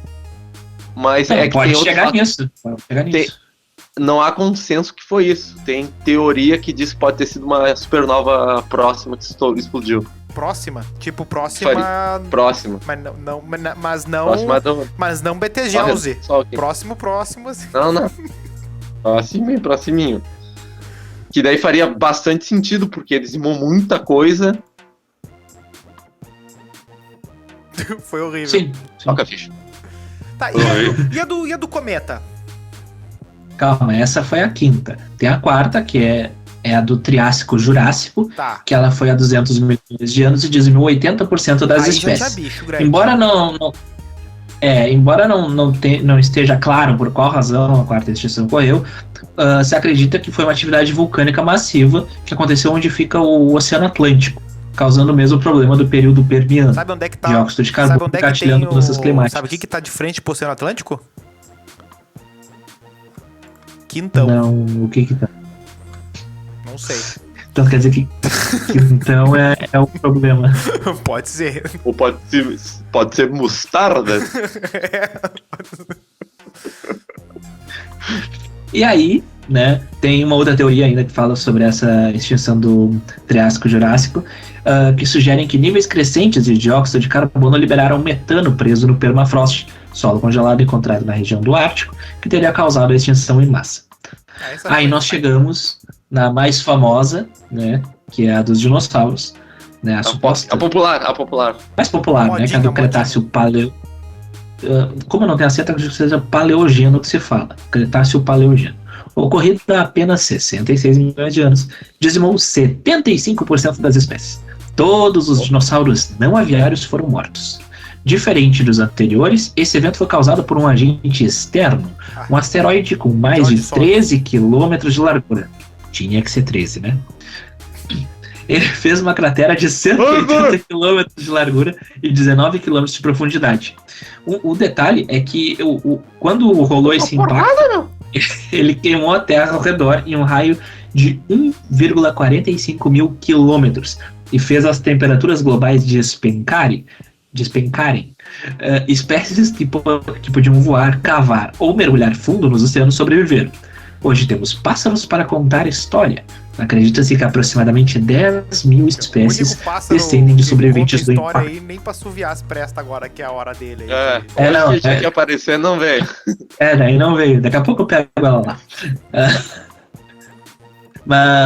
Mas Não, é que pode tem outro chegar fato. nisso. Pode chegar nisso. Não há consenso que foi isso. Tem teoria que diz que pode ter sido uma supernova próxima que explodiu. Próxima? Tipo, próxima... Próxima. Mas não Betelgeuse. Só aqui. Próximo, assim. Não. Próximinho, próximinho. Que daí faria bastante sentido, porque dizimou muita coisa. Foi horrível. Sim. Toca a ficha. Tá, e a do cometa? Calma, essa foi a quinta. Tem a quarta, que é a do Triássico-Jurássico, Tá. que ela foi há 200 milhões de anos e dizimou 80% das Aí espécies. já tinha bicho grande. Embora não esteja claro por qual razão a quarta extinção ocorreu, se acredita que foi uma atividade vulcânica massiva que aconteceu onde fica o Oceano Atlântico, causando o mesmo problema do período Permiano. Sabe onde é que tá? Dióxido de Sabe carbono onde é que engatilhando tem mudanças climáticas. Sabe o que tá de frente pro Oceano Atlântico? Quintão. Não, o que tá? Não sei. Então quer dizer que então é o problema. Pode ser. Ou pode ser mostarda. E aí, né, tem uma outra teoria ainda que fala sobre essa extinção do Triássico-Jurássico, que sugerem que níveis crescentes de dióxido de carbono liberaram metano preso no permafrost, solo congelado encontrado na região do Ártico, que teria causado a extinção em massa. Aí nós chegamos na mais famosa, né, que é a dos dinossauros, né, a suposta... A popular. mais popular, né, que é a do Cretáceo Paleo... como não tem acento, acredito que seja Paleogeno que se fala, Cretáceo Paleogeno. Ocorrido há apenas 66 milhões de anos, dizimou 75% das espécies. Todos os dinossauros não aviários foram mortos. Diferente dos anteriores, esse evento foi causado por um agente externo, um asteroide com mais de 13 quilômetros de largura. Tinha que ser 13, né? Ele fez uma cratera de 180 km de largura e 19 km de profundidade. O detalhe é que quando rolou esse impacto, ele queimou a Terra ao redor em um raio de 1,45 mil quilômetros e fez as temperaturas globais despencarem. Espécies que podiam voar, cavar ou mergulhar fundo nos oceanos sobreviveram. Hoje temos pássaros para contar história. Acredita-se que aproximadamente 10 mil espécies descendem de sobreviventes do impacto. Aí, nem pra assoviar as presta agora, que é a hora dele. Aí. Não, tinha que aparecer, não veio. Daí não veio. Daqui a pouco eu pego ela lá.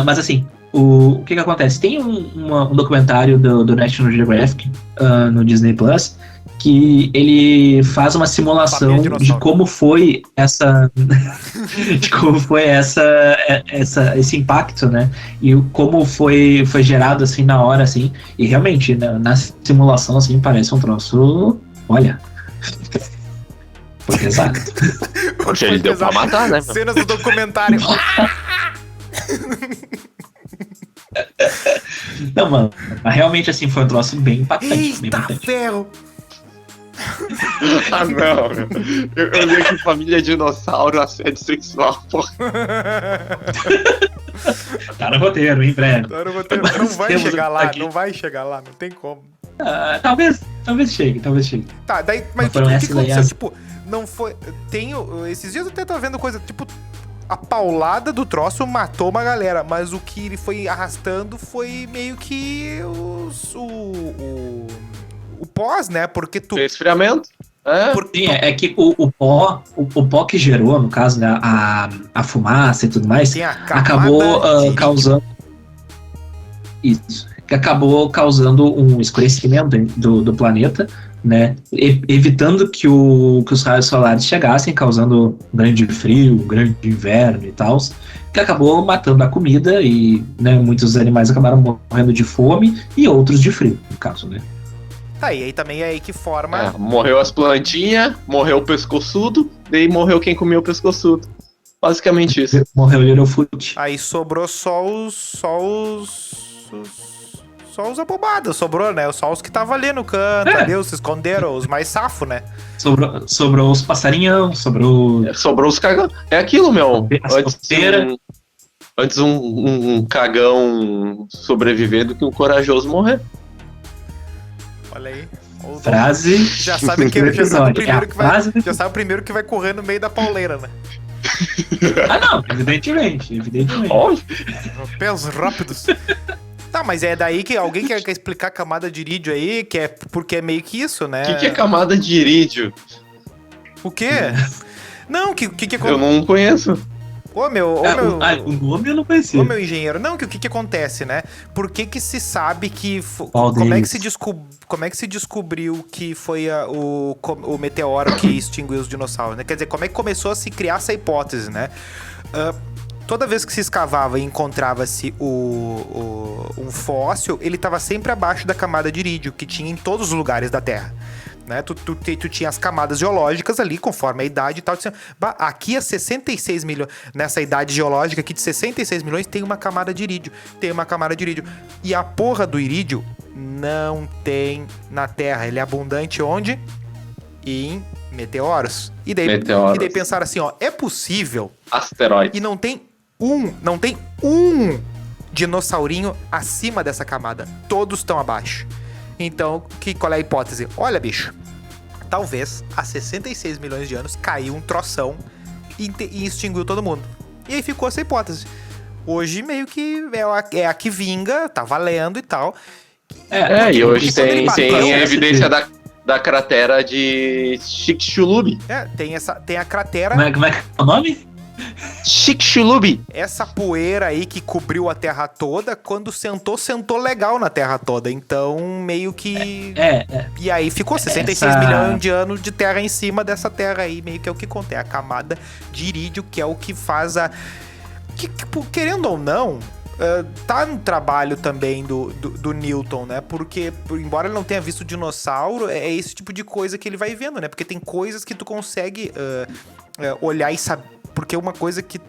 Mas assim, o que acontece? Tem um documentário do National Geographic no Disney Plus, que ele faz uma simulação de como foi esse impacto, né? E como foi gerado assim na hora, assim. E realmente, na simulação, assim, parece um troço. Olha. Foi pesado. Poxa, ele deu pra matar, né? Cenas do documentário. Não, mano. Mas realmente, assim, foi um troço bem impactante. Eita, bem impactante. ferro! Não. Eu li aqui Família Dinossauro, assédio sexual, porra. Tá no roteiro, em breve. Tá no roteiro. Não vai chegar lá, aqui. Não vai chegar lá, não tem como. Talvez chegue. Tá, daí, mas o que aconteceu? Tipo, não foi... Esses dias eu até tava vendo coisa, tipo... A paulada do troço matou uma galera, mas o que ele foi arrastando foi meio que o pós, né? Porque tu... Resfriamento. Sim, é que o pó que gerou, no caso, né, a fumaça e tudo mais, acabou causando... Isso. Que acabou causando um escurecimento do planeta, né? Evitando que os raios solares chegassem, causando grande frio, grande inverno e tal, que acabou matando a comida e, né, muitos animais acabaram morrendo de fome e outros de frio, no caso, né? Tá, e aí também é aí que forma... morreu as plantinhas, morreu o pescoçudo, daí morreu quem comeu o pescoçudo. Basicamente isso. Morreu o Littlefoot. Aí sobrou só os abobados, sobrou, né? Só os que estavam ali no canto, ali, se esconderam, os mais safos, né? Sobrou os passarinhão, sobrou os cagão. É aquilo, meu. Antes um cagão sobreviver do que um corajoso morrer. Olha aí. Frase. Já sabe o primeiro que vai correr no meio da pauleira, né? Não, evidentemente. Pés rápidos. Tá, mas é daí que alguém quer explicar a camada de irídio aí, porque é meio que isso, né? O que é camada de irídio? O quê? Não, que eu não conheço. O nome eu não conhecia. Ô, meu engenheiro, não, que o que acontece, né? Por que se sabe que... Como é que se descobriu que foi o meteoro que extinguiu os dinossauros, né? Quer dizer, como é que começou a se criar essa hipótese, né? Toda vez que se escavava e encontrava-se um fóssil, ele estava sempre abaixo da camada de irídio, que tinha em todos os lugares da Terra. Né? Tu tinha as camadas geológicas ali, conforme a idade e tal. Aqui a 66 milhões, nessa idade geológica aqui de 66 milhões, tem uma camada de irídio. E a porra do irídio não tem na Terra. Ele é abundante onde? Em meteoros. E daí pensaram assim, ó, é possível... Asteroides. E não tem um dinossaurinho acima dessa camada. Todos estão abaixo. Então, qual é a hipótese? Olha, bicho, talvez há 66 milhões de anos caiu um troção e extinguiu todo mundo. E aí ficou essa hipótese. Hoje meio que é a que vinga, tá valendo e tal. E hoje tem a evidência da cratera de Chicxulub. Tem a cratera... Como é o nome? Chicxulub. Essa poeira aí que cobriu a Terra toda, quando sentou legal na Terra toda. Então, meio que... E aí ficou 66 milhões de anos de Terra em cima dessa Terra aí, meio que é o que conta. É a camada de irídio, que é o que faz querendo ou não... tá no trabalho também do Newton, né? Porque, embora ele não tenha visto dinossauro, é esse tipo de coisa que ele vai vendo, né? Porque tem coisas que tu consegue olhar e saber. Porque uma coisa que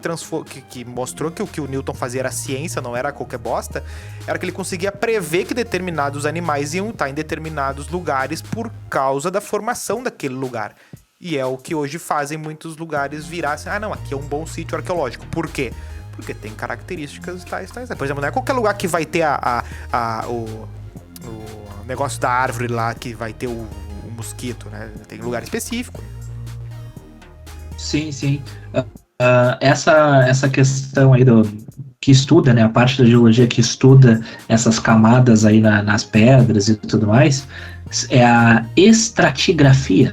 mostrou que o que o Newton fazia era ciência, não era qualquer bosta, era que ele conseguia prever que determinados animais iam estar em determinados lugares por causa da formação daquele lugar. E é o que hoje fazem muitos lugares virar assim, não, aqui é um bom sítio arqueológico. Por quê? Porque tem características tais. Por exemplo, não é qualquer lugar que vai ter o negócio da árvore lá que vai ter o mosquito, né? Tem lugar específico. Sim. Essa questão aí que estuda, né, a parte da geologia que estuda essas camadas aí nas pedras e tudo mais, é a estratigrafia.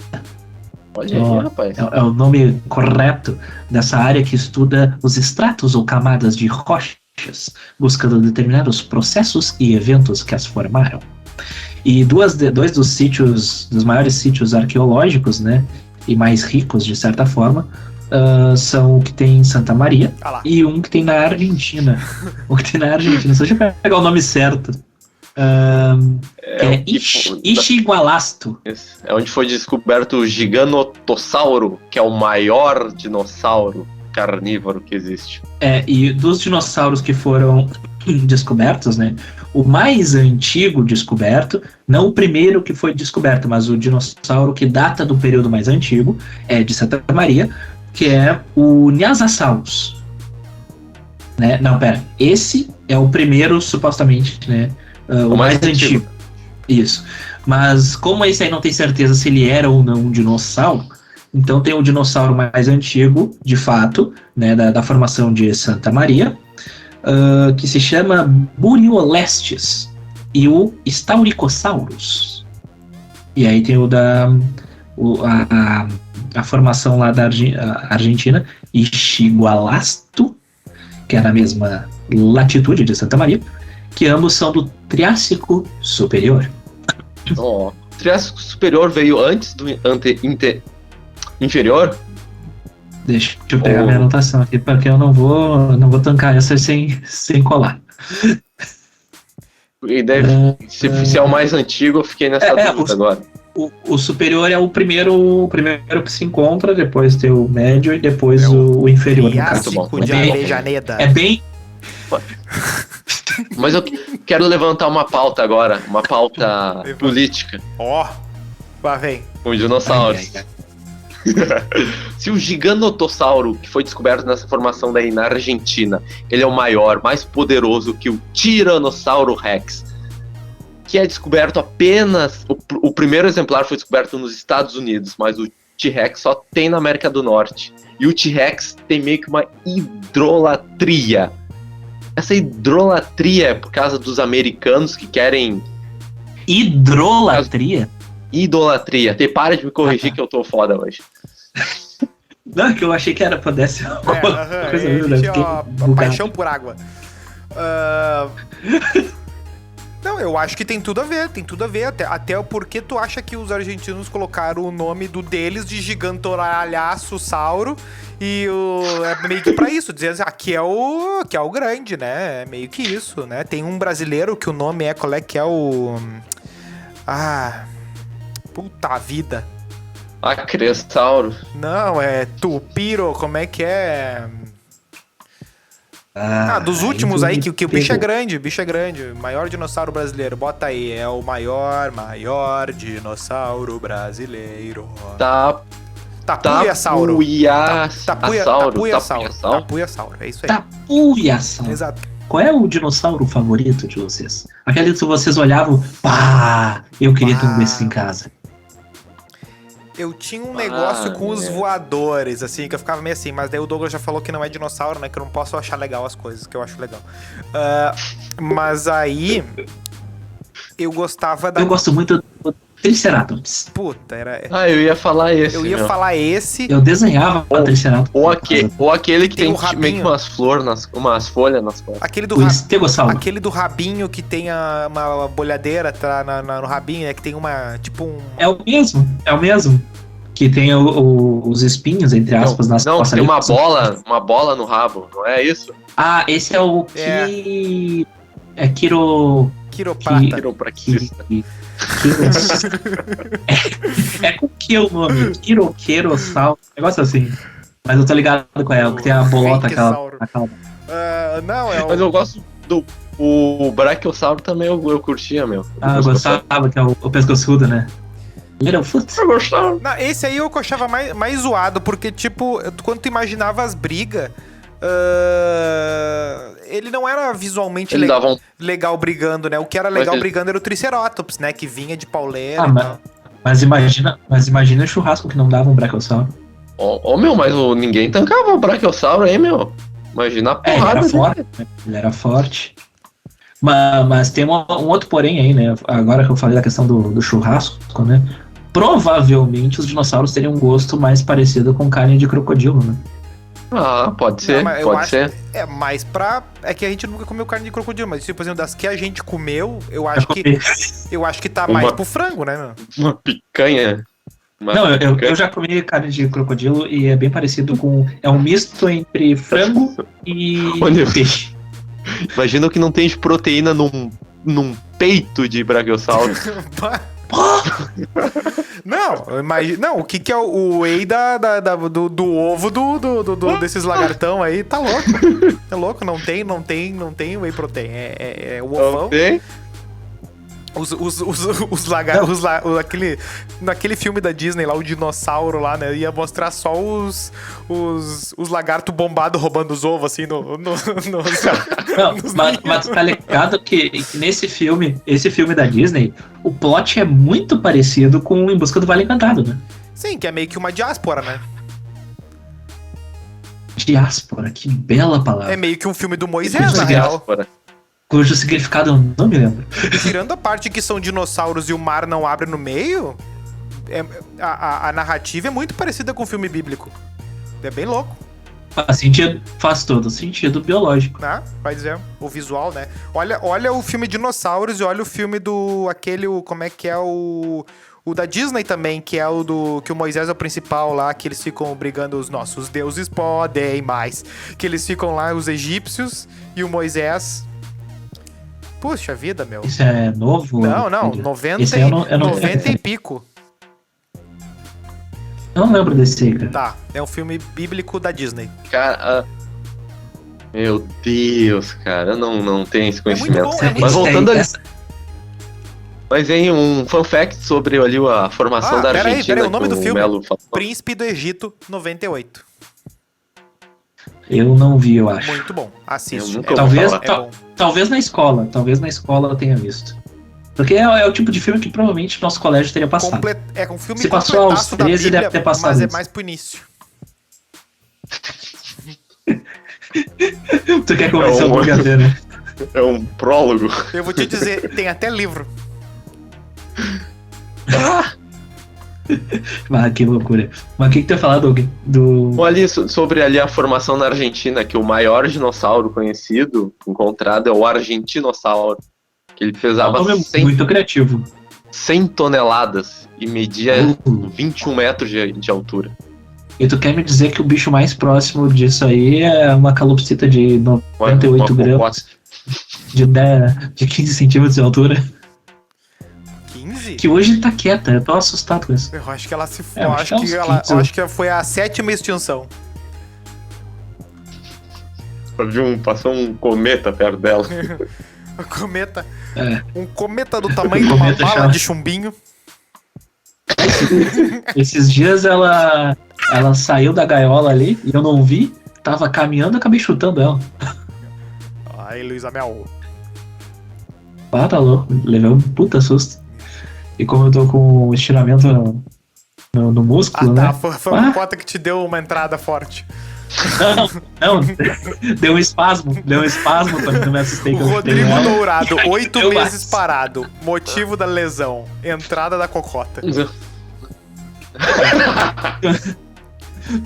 Olha aí, rapaz. É o nome correto dessa área que estuda os estratos ou camadas de rochas, buscando determinar os processos e eventos que as formaram. E dois dos maiores sítios arqueológicos, né, e mais ricos de certa forma, são o que tem em Santa Maria e um que tem na Argentina. Deixa eu pegar o nome certo. Ixigualasto. É onde foi descoberto o Giganotossauro, que é o maior dinossauro carnívoro que existe. E dos dinossauros que foram descobertos, né, o mais antigo descoberto, não o primeiro que foi descoberto, mas o dinossauro que data do período mais antigo, é de Santa Maria, que é o Nyasasaurus. Né? Não, pera. Esse é o primeiro, supostamente, né? O mais antigo. Isso. Mas como esse aí não tem certeza se ele era ou não um dinossauro, então tem o dinossauro mais antigo, de fato, né, da formação de Santa Maria, que se chama Buriolestes, e o Staurikosaurus. E aí tem a formação lá da Argentina, Ixigualasto, que é na mesma latitude de Santa Maria, que ambos são do Triássico Superior. O Triássico Superior veio antes do inferior? Deixa eu pegar minha anotação aqui, porque eu não vou tancar essa sem colar. E se é o mais antigo, eu fiquei nessa dúvida agora. O superior é o primeiro que se encontra, depois tem o médio e depois o inferior. Triássico de Avejaneda. É bem... Mas eu quero levantar uma pauta agora, uma pauta política. Lá vem. Com dinossauros. Se o Giganotossauro, que foi descoberto nessa formação daí na Argentina, ele é o maior, mais poderoso que o Tiranossauro Rex, que é descoberto apenas... O primeiro exemplar foi descoberto nos Estados Unidos, mas o T-Rex só tem na América do Norte. E o T-Rex tem meio que uma hidrolatria. Essa hidrolatria é por causa dos americanos que querem... Hidrolatria? Idolatria. Para de me corrigir que eu tô foda hoje. Não, que eu achei que pudesse ser uma paixão por água. Não, eu acho que tem tudo a ver, até porque tu acha que os argentinos colocaram o nome deles de Gigantoralhaço-sauro e é meio que pra isso, dizer assim, aqui é o grande, né, é meio que isso, né, tem um brasileiro que o nome é, qual é que é o... puta vida. Acressauro. Não, é Tupiro, como é que é... dos últimos aí, que o bicho é grande, maior dinossauro brasileiro, bota aí, é o maior dinossauro brasileiro. Tapuiasauro. Tapuiasauro, é isso aí. Tapuiasauro. Exato. Qual é o dinossauro favorito de vocês? Aquele que vocês olhavam, eu queria ter um desses em casa. Eu tinha um negócio com os voadores, assim, que eu ficava meio assim, mas daí o Douglas já falou que não é dinossauro, né? Que eu não posso achar legal as coisas, que eu acho legal. Mas aí, eu gostava da... Eu gosto muito do Triceratops. Puta, era... eu ia falar esse. Eu desenhava o Triceratops. Ou aquele que tem meio que umas folhas nas costas. Aquele do rabinho que tem uma bolhadeira no rabinho, né? Que tem uma, tipo um... É o mesmo. Que tem os espinhos, entre aspas, nas costas. Não, tem uma bola no rabo, não é isso? Esse é o que... É quiropraxista. É com que o nome? Quirossauro, negócio assim. Mas eu tô ligado com ela, que tem a bolota aquela. Mas eu gosto do... O Brachiosauro também eu curtia, meu. Eu gostava, que é o pescoçudo, né? Eu gostava. Esse aí eu achava mais zoado, porque, tipo, quando tu imaginava as brigas, Ele não era visualmente Ele dava um... legal brigando, né? O que era legal Mas- brigando era o Triceratops, né? Que vinha de pauleira Ah, e tal. mas imagina o churrasco que não dava um brachiosauro. Ó, meu, mas ninguém tancava o Brachiosauro, hein, meu? Imagina a Ele porrada era dele. forte, né? Ele era forte. Mas tem um outro porém aí, né? Agora que eu falei da questão do churrasco, né? Provavelmente os dinossauros teriam um gosto mais parecido com carne de crocodilo, né? Ah, pode ser, Não, mas eu pode acho- ser. É mais pra. É que a gente nunca comeu carne de crocodilo, mas tipo, por exemplo, das que a gente comeu, eu acho que tá Uma- mais pro frango, né, meu? Uma picanha. Não, eu já comi carne de crocodilo e é bem parecido com... É um misto entre frango e Olha, peixe. Imagina o que não tem de proteína num peito de Brachiosauro. Não, não, o que é o whey do ovo desses lagartão aí? Tá louco. É louco, não tem whey protein. É o ovão. Não tem? Naquele filme da Disney lá, o dinossauro lá, né? Ia mostrar só os lagartos bombados roubando os ovos, assim, Não, mas tá ligado que esse filme da Disney, o plot é muito parecido com Em Busca do Vale Encantado, né? Sim, que é meio que uma diáspora, né? Diáspora, que bela palavra. É meio que um filme do Moisés, na real. Diáspora. Cujo significado eu não me lembro. Tirando a parte que são dinossauros e o mar não abre no meio, a narrativa é muito parecida com o filme bíblico. É bem louco, Faz todo sentido biológico. né? Vai dizer, o visual, né? Olha o filme Dinossauros e olha o filme como é que é o da Disney também, que é que o Moisés é o principal lá, que eles ficam brigando, os nossos deuses podem mais. Que eles ficam lá, os egípcios e o Moisés... Puxa vida, meu. Isso é novo? Não, Pedro? 90, Esse aí eu não 90 e pico. Eu não lembro desse aí, cara. Tá, é um filme bíblico da Disney. Cara, meu Deus, cara, eu não tenho esse É muito conhecimento. bom, é muito Mas bom. voltando ali, mas em um fun fact sobre ali a formação da peraí, Argentina. o nome que do filme? Melo falou. Príncipe do Egito, 98. Eu não vi, eu acho. Muito bom, assiste. Eu nunca É ouvi bom, falar. é bom. Talvez na escola eu tenha visto. Porque é o tipo de filme que provavelmente nosso colégio teria passado. É um filme Se passou aos completaço da 13, Bíblia, deve ter passado mas é isso. mais pro início. Tu quer convencer É o um- Doug a ver, né? É um prólogo. Eu vou te dizer, tem até livro. Ah, que loucura. Mas o que tu ia falar, Doug? Bom, ali sobre ali a formação na Argentina, que o maior dinossauro conhecido, encontrado, é o Argentinossauro. Que ele É um pesava nome 100, muito criativo. 100 toneladas e media Uh. 21 metros de altura. E tu quer me dizer que o bicho mais próximo disso aí é uma calopsita de 98 Uma gramas, de 15 centímetros de altura, 15? que hoje tá quieta. Eu tô assustado com isso. Eu acho que ela se foi. É, Eu acho acho que que é uns ela. 15. Eu acho que foi a 7ª extinção. Passou um cometa perto dela. O cometa. É. Um cometa do tamanho de uma Cometa bala chama. de chumbinho. Esses dias ela saiu da gaiola ali e eu não vi. Tava caminhando e acabei chutando ela. Aí, Luísa Mel. Ah, tá louco. Levei um puta susto. E como eu tô com estiramento no músculo, Ah, tá. né? Foi uma cota que te deu uma entrada forte. Não, deu um espasmo quando eu me assustei. O que eu chutei Rodrigo ela. Dourado, 8 Eu meses acho. parado. Motivo da lesão. Entrada da cocota.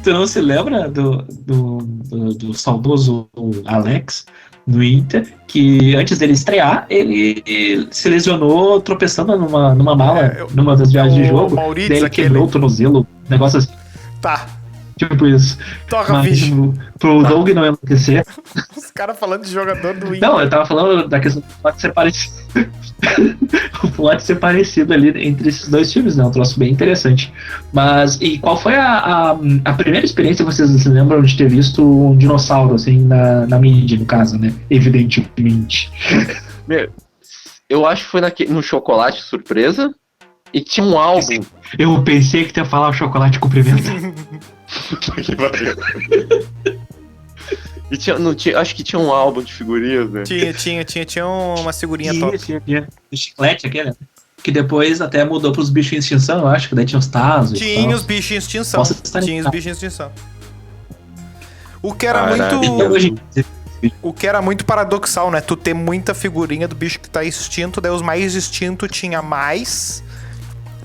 Tu não se lembra do saudoso Alex no Inter, que antes dele estrear, ele se lesionou tropeçando numa mala, numa das viagens de o jogo. Mauritius, Daí ele aquele. quebrou o tornozelo, negócio assim, Tá, tipo isso. toca, Mas bicho. pro Doug não enlouquecer. Os caras falando de jogador do Inter. Não, eu tava falando da questão do plot ser parecido. O plot ser parecido ali entre esses dois times, né? Um troço bem interessante. Mas, e qual foi a primeira experiência que vocês se lembram de ter visto um dinossauro, assim, na mídia, no caso, né? Evidentemente. Meu, eu acho que foi no Chocolate Surpresa e tinha um álbum. Eu pensei que tu ia falar o chocolate cumprimento. E tinha, não tinha, acho que tinha um álbum de figurinhas, né? Tinha uma figurinha top. Tinha. O chiclete aquele, né? Que depois até mudou pros bichos em extinção, eu acho, que daí tinha os Tazos. Tinha os bichos em extinção. Posso estar Tinha os ligado. bichos em extinção. O que era Caralho. muito. O que era muito paradoxal, né? Tu ter muita figurinha do bicho que tá extinto, daí os mais extintos tinha mais.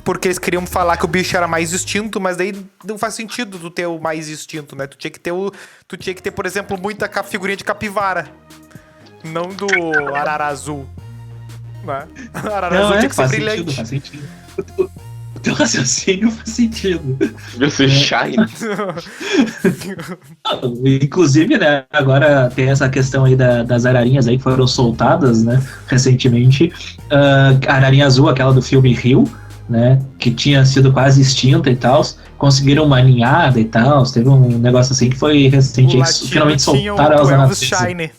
Porque eles queriam falar que o bicho era mais extinto, mas daí não faz sentido tu ter o mais extinto, né? Tu tinha que ter, por exemplo, muita figurinha de capivara. Não do arara azul. Né? Arara azul tinha que ser faz brilhante. sentido, faz sentido. O teu raciocínio faz sentido. Devia ser Shine. Inclusive, né, agora tem essa questão aí das ararinhas aí que foram soltadas, né, recentemente. A ararinha azul, aquela do filme Rio, né, que tinha sido quase extinta e tal, conseguiram uma ninhada e tal, teve um negócio assim que foi recente, O aí, latino finalmente tinha soltaram o elas na Elvis natureza. Shine.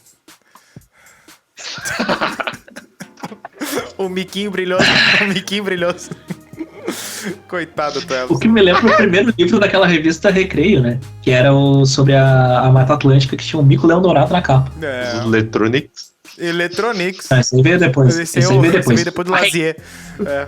O miquinho brilhoso. Coitado do Elvis. O que me lembra o primeiro livro daquela revista Recreio, né, que era sobre a Mata Atlântica, que tinha um mico-leão dourado na capa. É, Electronics. Electronics. Esse aí veio depois. Esse Esse aí veio depois. do Lazier. É.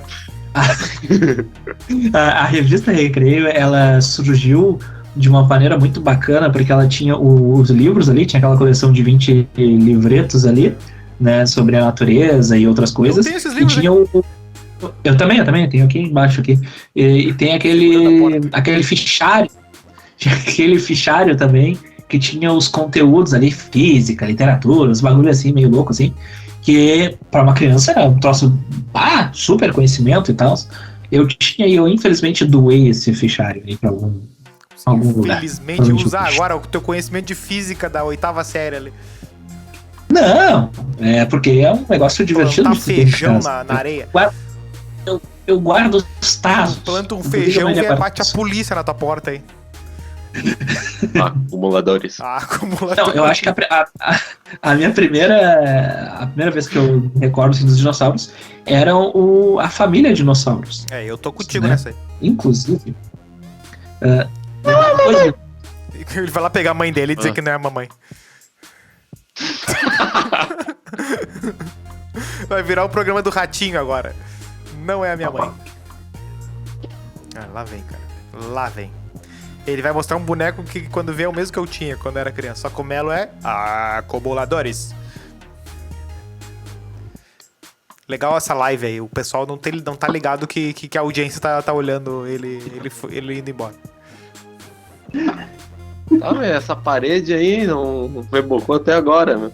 A revista Recreio, ela surgiu de uma maneira muito bacana, porque ela tinha os livros ali, tinha aquela coleção de 20 livretos ali, né, sobre a natureza e outras coisas. Eu tenho esses E livros, tinha eu também, tenho aqui embaixo aqui. E tem aquele fichário, tinha aquele fichário também, que tinha os conteúdos ali, física, literatura, os bagulho assim, meio louco assim, que para uma criança era um troço, super conhecimento e tal. Eu infelizmente doei esse fichário aí pra algum lugar. Infelizmente, usar agora o teu conhecimento de física da 8ª série ali. Não, é porque é um negócio divertido. Plantar de ter em feijão casa. na areia. Eu guardo os tazos. Planta um feijão e bate a polícia na tua porta aí. Acumuladores. Acumulador. Não, eu acho que a primeira vez que eu me recordo assim, dos dinossauros era a família dinossauros. É, eu tô contigo Né? nessa aí. Inclusive. Ele vai lá pegar a mãe dele e dizer que não é a mamãe. Vai virar o programa do Ratinho agora. Não é a minha mãe. Lá vem, cara. Lá vem. Ele vai mostrar um boneco que quando vê é o mesmo que eu tinha quando era criança. Só que o Melo é acumuladores. Legal essa live aí. O pessoal não tá ligado que a audiência tá olhando ele indo embora. Tá, mas essa parede aí não rebocou até agora, né?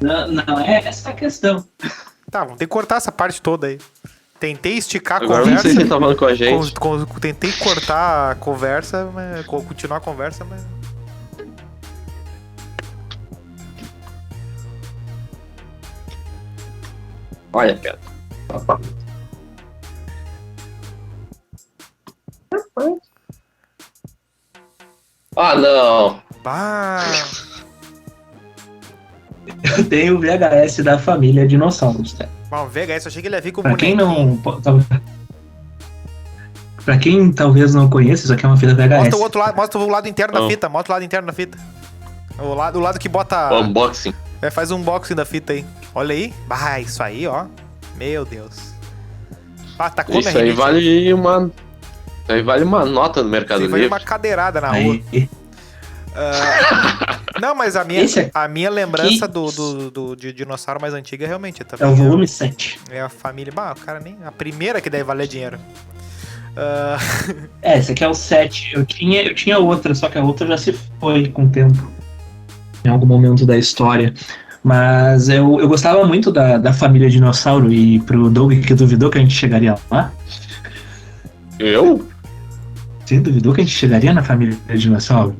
Não é essa a questão. Tá, vamos ter que cortar essa parte toda aí. Tentei esticar a Agora conversa. não sei se ele tá falando com a gente. Tentei cortar a conversa, mas continuar a conversa, mas... Olha, cara. Não. Eu tenho o VHS da família Dinossauros, tá? Bom, VHS, eu achei que ele ia vir com o Pra quem bonequinho. Pra quem talvez não conheça, isso aqui é uma fita VHS. Mostra o outro lado, mostra o lado interno da fita, mostra o lado interno da fita. O lado que bota... Unboxing. Faz um unboxing da fita aí. Olha aí. Isso aí, ó. Meu Deus. Tacou Isso aí vale uma... Isso aí vale uma nota no Mercado Isso aí vale Livre. uma cadeirada na rua. Não, mas a minha lembrança de dinossauro mais antiga realmente é o volume 7. É a família. O cara nem... A primeira que deve valer dinheiro. Esse aqui é o 7. Eu tinha outra, só que a outra já se foi com o tempo. Em algum momento da história. Mas eu gostava muito da família dinossauro. E pro Doug que duvidou que a gente chegaria lá. Eu? Você duvidou que a gente chegaria na família dinossauro?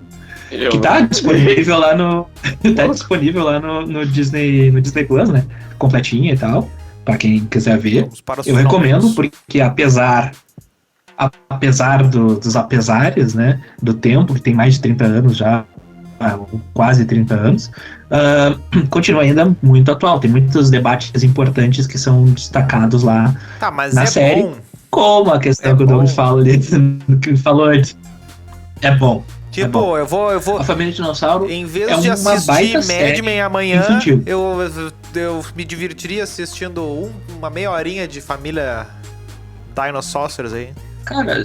Que tá disponível lá no. Tá disponível lá no Disney Plus, né? Completinha e tal. Pra quem quiser ver. Eu recomendo, porque apesar dos apesares, né? Do tempo, que tem mais de 30 anos já. Quase 30 anos. Continua ainda muito atual. Tem muitos debates importantes que são destacados lá na série. Bom. Como a questão que o Douglas fala ali, que falou antes. É bom. Tipo, bom. eu vou. A Família Dinossauro Em vez é de uma assistir baita Mad série Men amanhã, infantil. eu me divertiria assistindo uma meia horinha de Família Dinosaurs aí. Cara,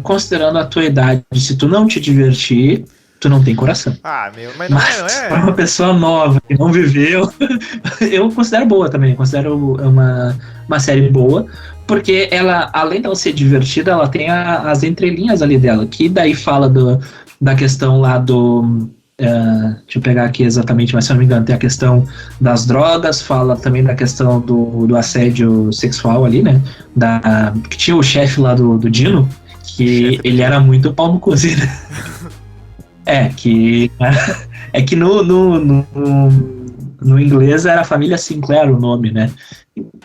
considerando a tua idade, se tu não te divertir, tu não tem coração. Ah, meu, mas não Mas é. para uma pessoa nova que não viveu, eu considero boa também. Considero uma série boa, porque ela, além dela ser divertida, ela tem as entrelinhas ali dela, que daí fala da questão lá do... deixa eu pegar aqui exatamente, mas se eu não me engano, tem a questão das drogas, fala também da questão do assédio sexual ali, né? Que tinha o chefe lá do Dino, que ele era muito pau no cozinho. É que no inglês era a família Sinclair o nome, né?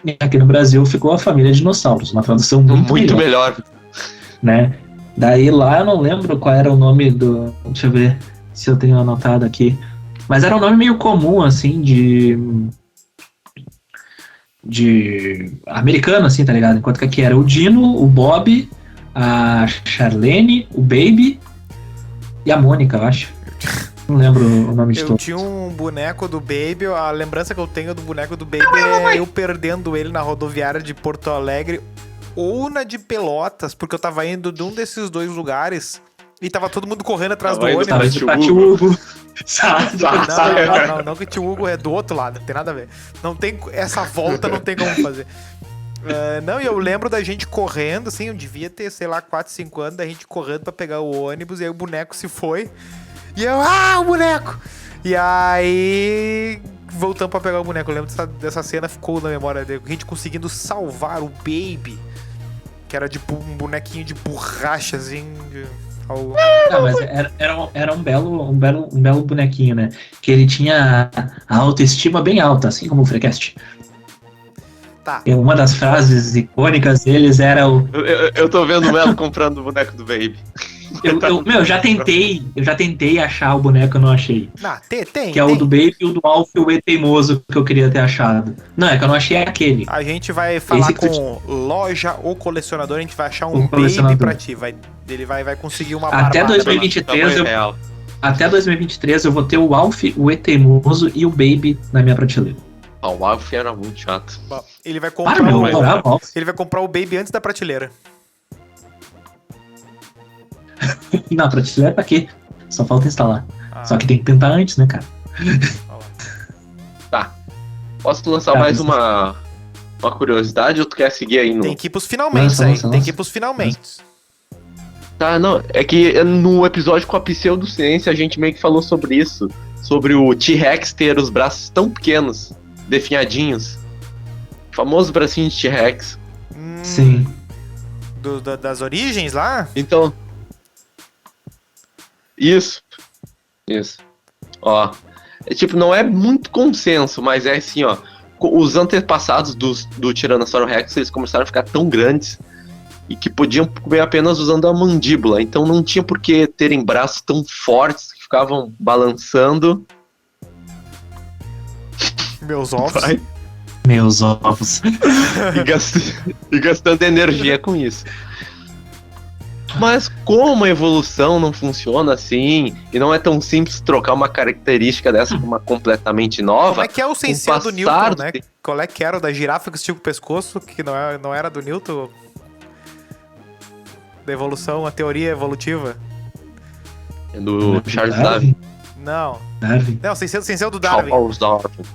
E aqui no Brasil ficou a família Dinossauros, uma tradução muito melhor, né? Daí lá eu não lembro qual era o nome do... Deixa eu ver se eu tenho anotado aqui. Mas era um nome meio comum, assim, de americano, assim, tá ligado? Enquanto que aqui era o Dino, o Bob, a Charlene, o Baby e a Mônica, eu acho. Não lembro o nome de Eu todos. tinha um boneco do Baby, a lembrança que eu tenho do boneco do Baby é eu perdendo ele na rodoviária de Porto Alegre ou na de Pelotas, porque eu tava indo de um desses dois lugares e tava todo mundo correndo atrás do ônibus. Tava de Pati Hugo. Sabe? Não, que o tio Hugo é do outro lado, não tem nada a ver. Não tem, essa volta não tem como fazer. Não, e eu lembro da gente correndo, assim, eu devia ter, sei lá, 4, 5 anos, da gente correndo pra pegar o ônibus, e aí o boneco se foi. E eu, o boneco! E aí, voltamos pra pegar o boneco. Eu lembro dessa cena, ficou na memória dele. A gente conseguindo salvar o Baby, que era de um bonequinho de borracha, assim. Não, mas era um belo bonequinho, né? Que ele tinha a autoestima bem alta, assim como o Freecast. Tá. E uma das frases icônicas deles era o... Eu tô vendo o Melo comprando o boneco do Baby. Eu já tentei achar o boneco, eu não achei. Tem. Que é o do Baby e o do Alf, o E Teimoso, que eu queria ter achado. Não, é que eu não achei aquele. A gente vai falar com loja ou colecionador, a gente vai achar um colecionador Baby pra ti. Ele vai conseguir uma Até barbada. 2023, até 2023 eu vou ter o Alf, o E Teimoso e o Baby na minha prateleira. O Alf era muito chato. Ele vai comprar ele vai comprar o Baby antes da prateleira. Não, prateleira pra quê? Só falta instalar. Só que tem que tentar antes, né, cara? Tá. Posso lançar mais uma curiosidade ou tu quer seguir aí no... Tem que ir pros finalmente aí. Tem que ir pros finalmente. Tá, não. É que no episódio com a Pseudociência a gente meio que falou sobre isso. Sobre o T-Rex ter os braços tão pequenos, definhadinhos. O famoso bracinho de T-Rex. Sim. Das origens lá? Então... Isso. Ó, não é muito consenso, mas é assim, ó. Os antepassados do Tiranossauro Rex, eles começaram a ficar tão grandes e que podiam comer apenas usando a mandíbula. Então não tinha por que terem braços tão fortes que ficavam balançando. Meus ovos. Meus ovos. e gastando energia com isso. Mas como a evolução não funciona assim, e não é tão simples trocar uma característica dessa por uma completamente nova... Como é que é o sensei do Newton, né? Qual é que era o da girafa que estica o pescoço, que não era do Newton? Da evolução, a teoria evolutiva? É do Charles Darwin. Não. Darwin? Não, sem ser o do Darwin.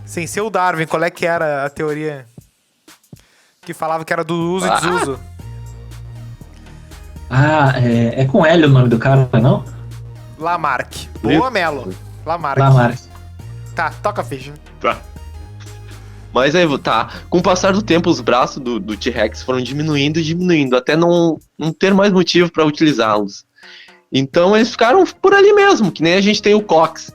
Sem ser o Darwin, qual é que era a teoria? Que falava que era do uso e desuso. É com L o nome do cara, não? Lamarck. Boa, Melo. Lamarck. Tá, toca a ficha. Tá. Mas aí, com o passar do tempo, os braços do T-Rex foram diminuindo, até não ter mais motivo para utilizá-los. Então eles ficaram por ali mesmo, que nem a gente tem o Cox.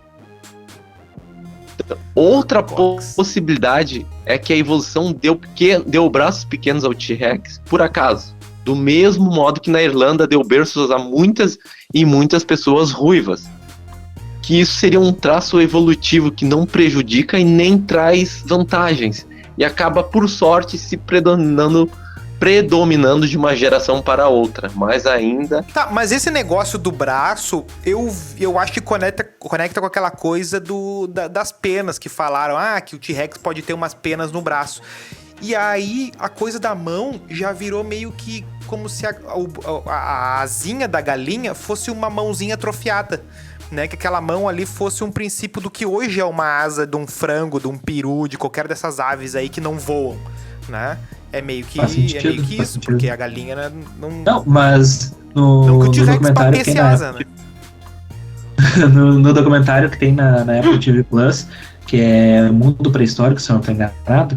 Outra possibilidade é que a evolução deu braços pequenos ao T-Rex por acaso. Do mesmo modo que na Irlanda deu berços a muitas pessoas ruivas. Que isso seria um traço evolutivo que não prejudica e nem traz vantagens. E acaba, por sorte, se predominando predominando de uma geração para outra, mas ainda... Tá, mas esse negócio do braço, eu acho que conecta com aquela coisa das penas que falaram, que o T-Rex pode ter umas penas no braço. E aí, a coisa da mão já virou meio que como se a asinha da galinha fosse uma mãozinha atrofiada, né? Que aquela mão ali fosse um princípio do que hoje é uma asa de um frango, de um peru, de qualquer dessas aves aí que não voam, né? É meio que isso, porque a galinha Não, mas no documentário que tem asa, né? no documentário que tem na Apple TV Plus, que é Mundo Pré-Histórico, se eu não estou enganado,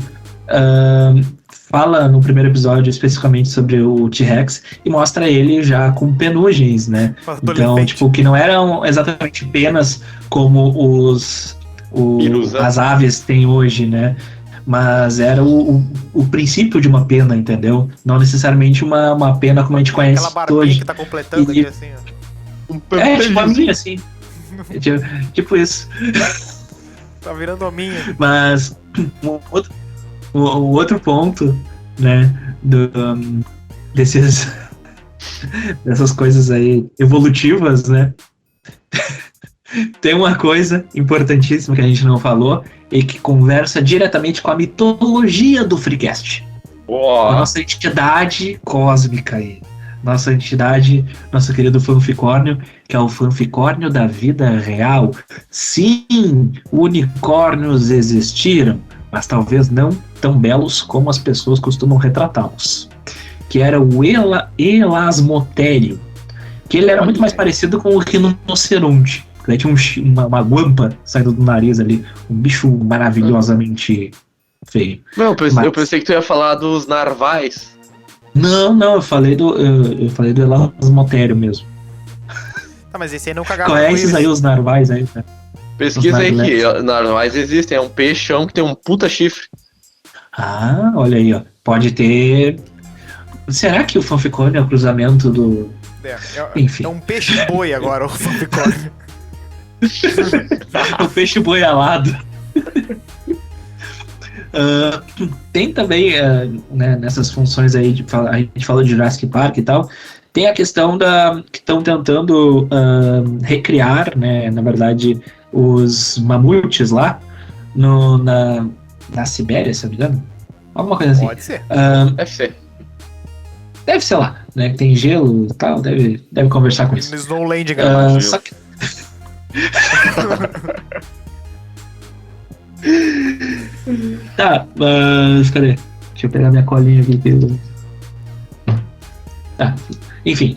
fala no primeiro episódio especificamente sobre o T-Rex e mostra ele já com penugens, né? Então, tipo, que não eram exatamente penas como as aves têm hoje, né? Mas era o princípio de uma pena, entendeu? Não necessariamente uma pena como a gente conhece aquela barbinha hoje. Que tá completando aqui, assim, ó. Tipo a minha, assim. Tipo isso. Tá virando a minha. Mas o outro ponto, né, dessas coisas aí evolutivas, né? Tem uma coisa importantíssima que a gente não falou e que conversa diretamente com a mitologia do Freecast. A nossa entidade cósmica aí. Nossa entidade, nosso querido fanficórnio, que é o fanficórnio da vida real. Sim, unicórnios existiram, mas talvez não tão belos como as pessoas costumam retratá-los. Que era o Elasmotério, que ele era muito mais parecido com o rinoceronte. Daí tinha uma guampa saindo do nariz ali, um bicho maravilhosamente feio. Não, eu pensei que tu ia falar dos narvais. Não, eu falei do Elasmotério mesmo. Tá, mas esse aí não cagava. Conhece aí os narvais aí, né? Pesquisa aí que narvais existem, é um peixão que tem um puta chifre. Ah, olha aí, ó. Pode ter... Será que o fanficórnio é o cruzamento do... Enfim. É um peixe-boi agora, o fanficórnio. O peixe-boi alado. Tem também, né, nessas funções aí, a gente falou de Jurassic Park e tal, tem a questão que estão tentando recriar, né, na verdade, os mamutes lá, na Sibéria, se não me engano. Alguma coisa assim. Pode ser. Deve ser lá, né, que tem gelo e tal, deve conversar com isso. Snowland, só que... Tá, mas cadê? Deixa eu pegar minha colinha aqui. Tá, enfim.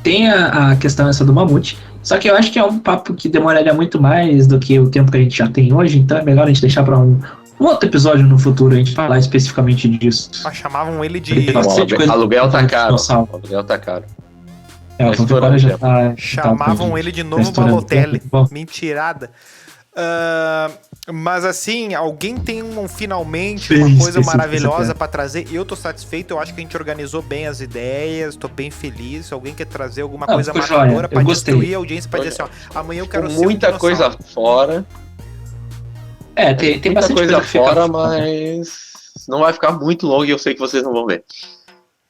Tem a questão essa do mamute, só que eu acho que é um papo que demoraria muito mais do que o tempo que a gente já tem hoje, então é melhor a gente deixar pra um outro episódio no futuro a gente falar especificamente disso. Chamavam ele de... Aluguel tá caro. Aluguel tá caro. O fanficórnio já tá... Chamavam ele de novo Balotelli. Mentirada. Mas assim, alguém tem finalmente uma coisa maravilhosa pra trazer. Eu tô satisfeito, eu acho que a gente organizou bem as ideias, tô bem feliz. Se alguém quer trazer alguma coisa matadora pra destruir a audiência, pra dizer assim, ó, amanhã eu quero ser muita coisa fora. Tem muita bastante coisa fora, mas não vai ficar muito longo e eu sei que vocês não vão ver.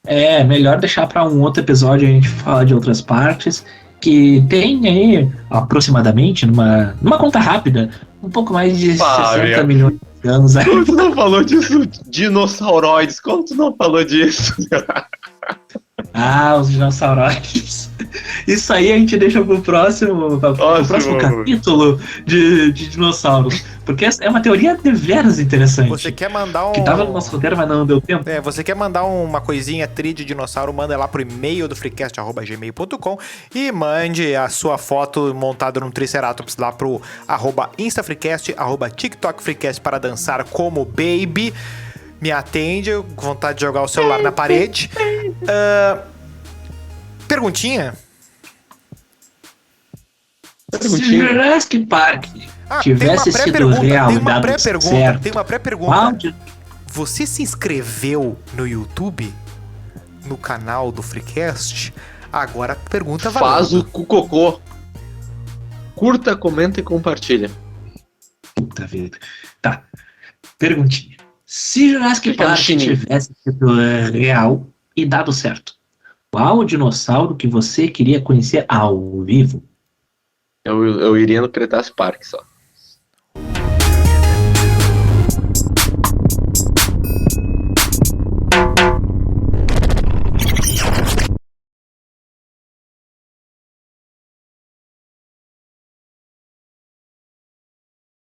É melhor deixar pra um outro episódio a gente falar de outras partes. Que tem aí, aproximadamente, numa conta rápida, um pouco mais de 60 milhões de anos. Como tu não falou disso? Dinossauroides, como tu não falou disso? Os dinossauroides. Isso aí a gente deixa pro próximo capítulo de dinossauros. Porque é uma teoria deveras interessante. Você quer mandar que tava no nosso roteiro, mas não deu tempo. Você quer mandar uma coisinha de dinossauro, manda lá pro e-mail do freecast@gmail.com e mande a sua foto montada num Triceratops lá pro @instafreecast, @tiktokfreecast para dançar como baby. Me atende, com vontade de jogar o celular na parede. Perguntinha? Se Jurassic Park tivesse sido real, tem uma pré-pergunta. Você se inscreveu no YouTube? No canal do Freecast? Agora a pergunta valendo. Faz o cocô. Curta, comenta e compartilha. Puta vida. Tá. Perguntinha. Se Jurassic Fica no Park chininho. tivesse sido real e dado certo, qual o dinossauro que você queria conhecer ao vivo? Eu iria no Cretaço Park só.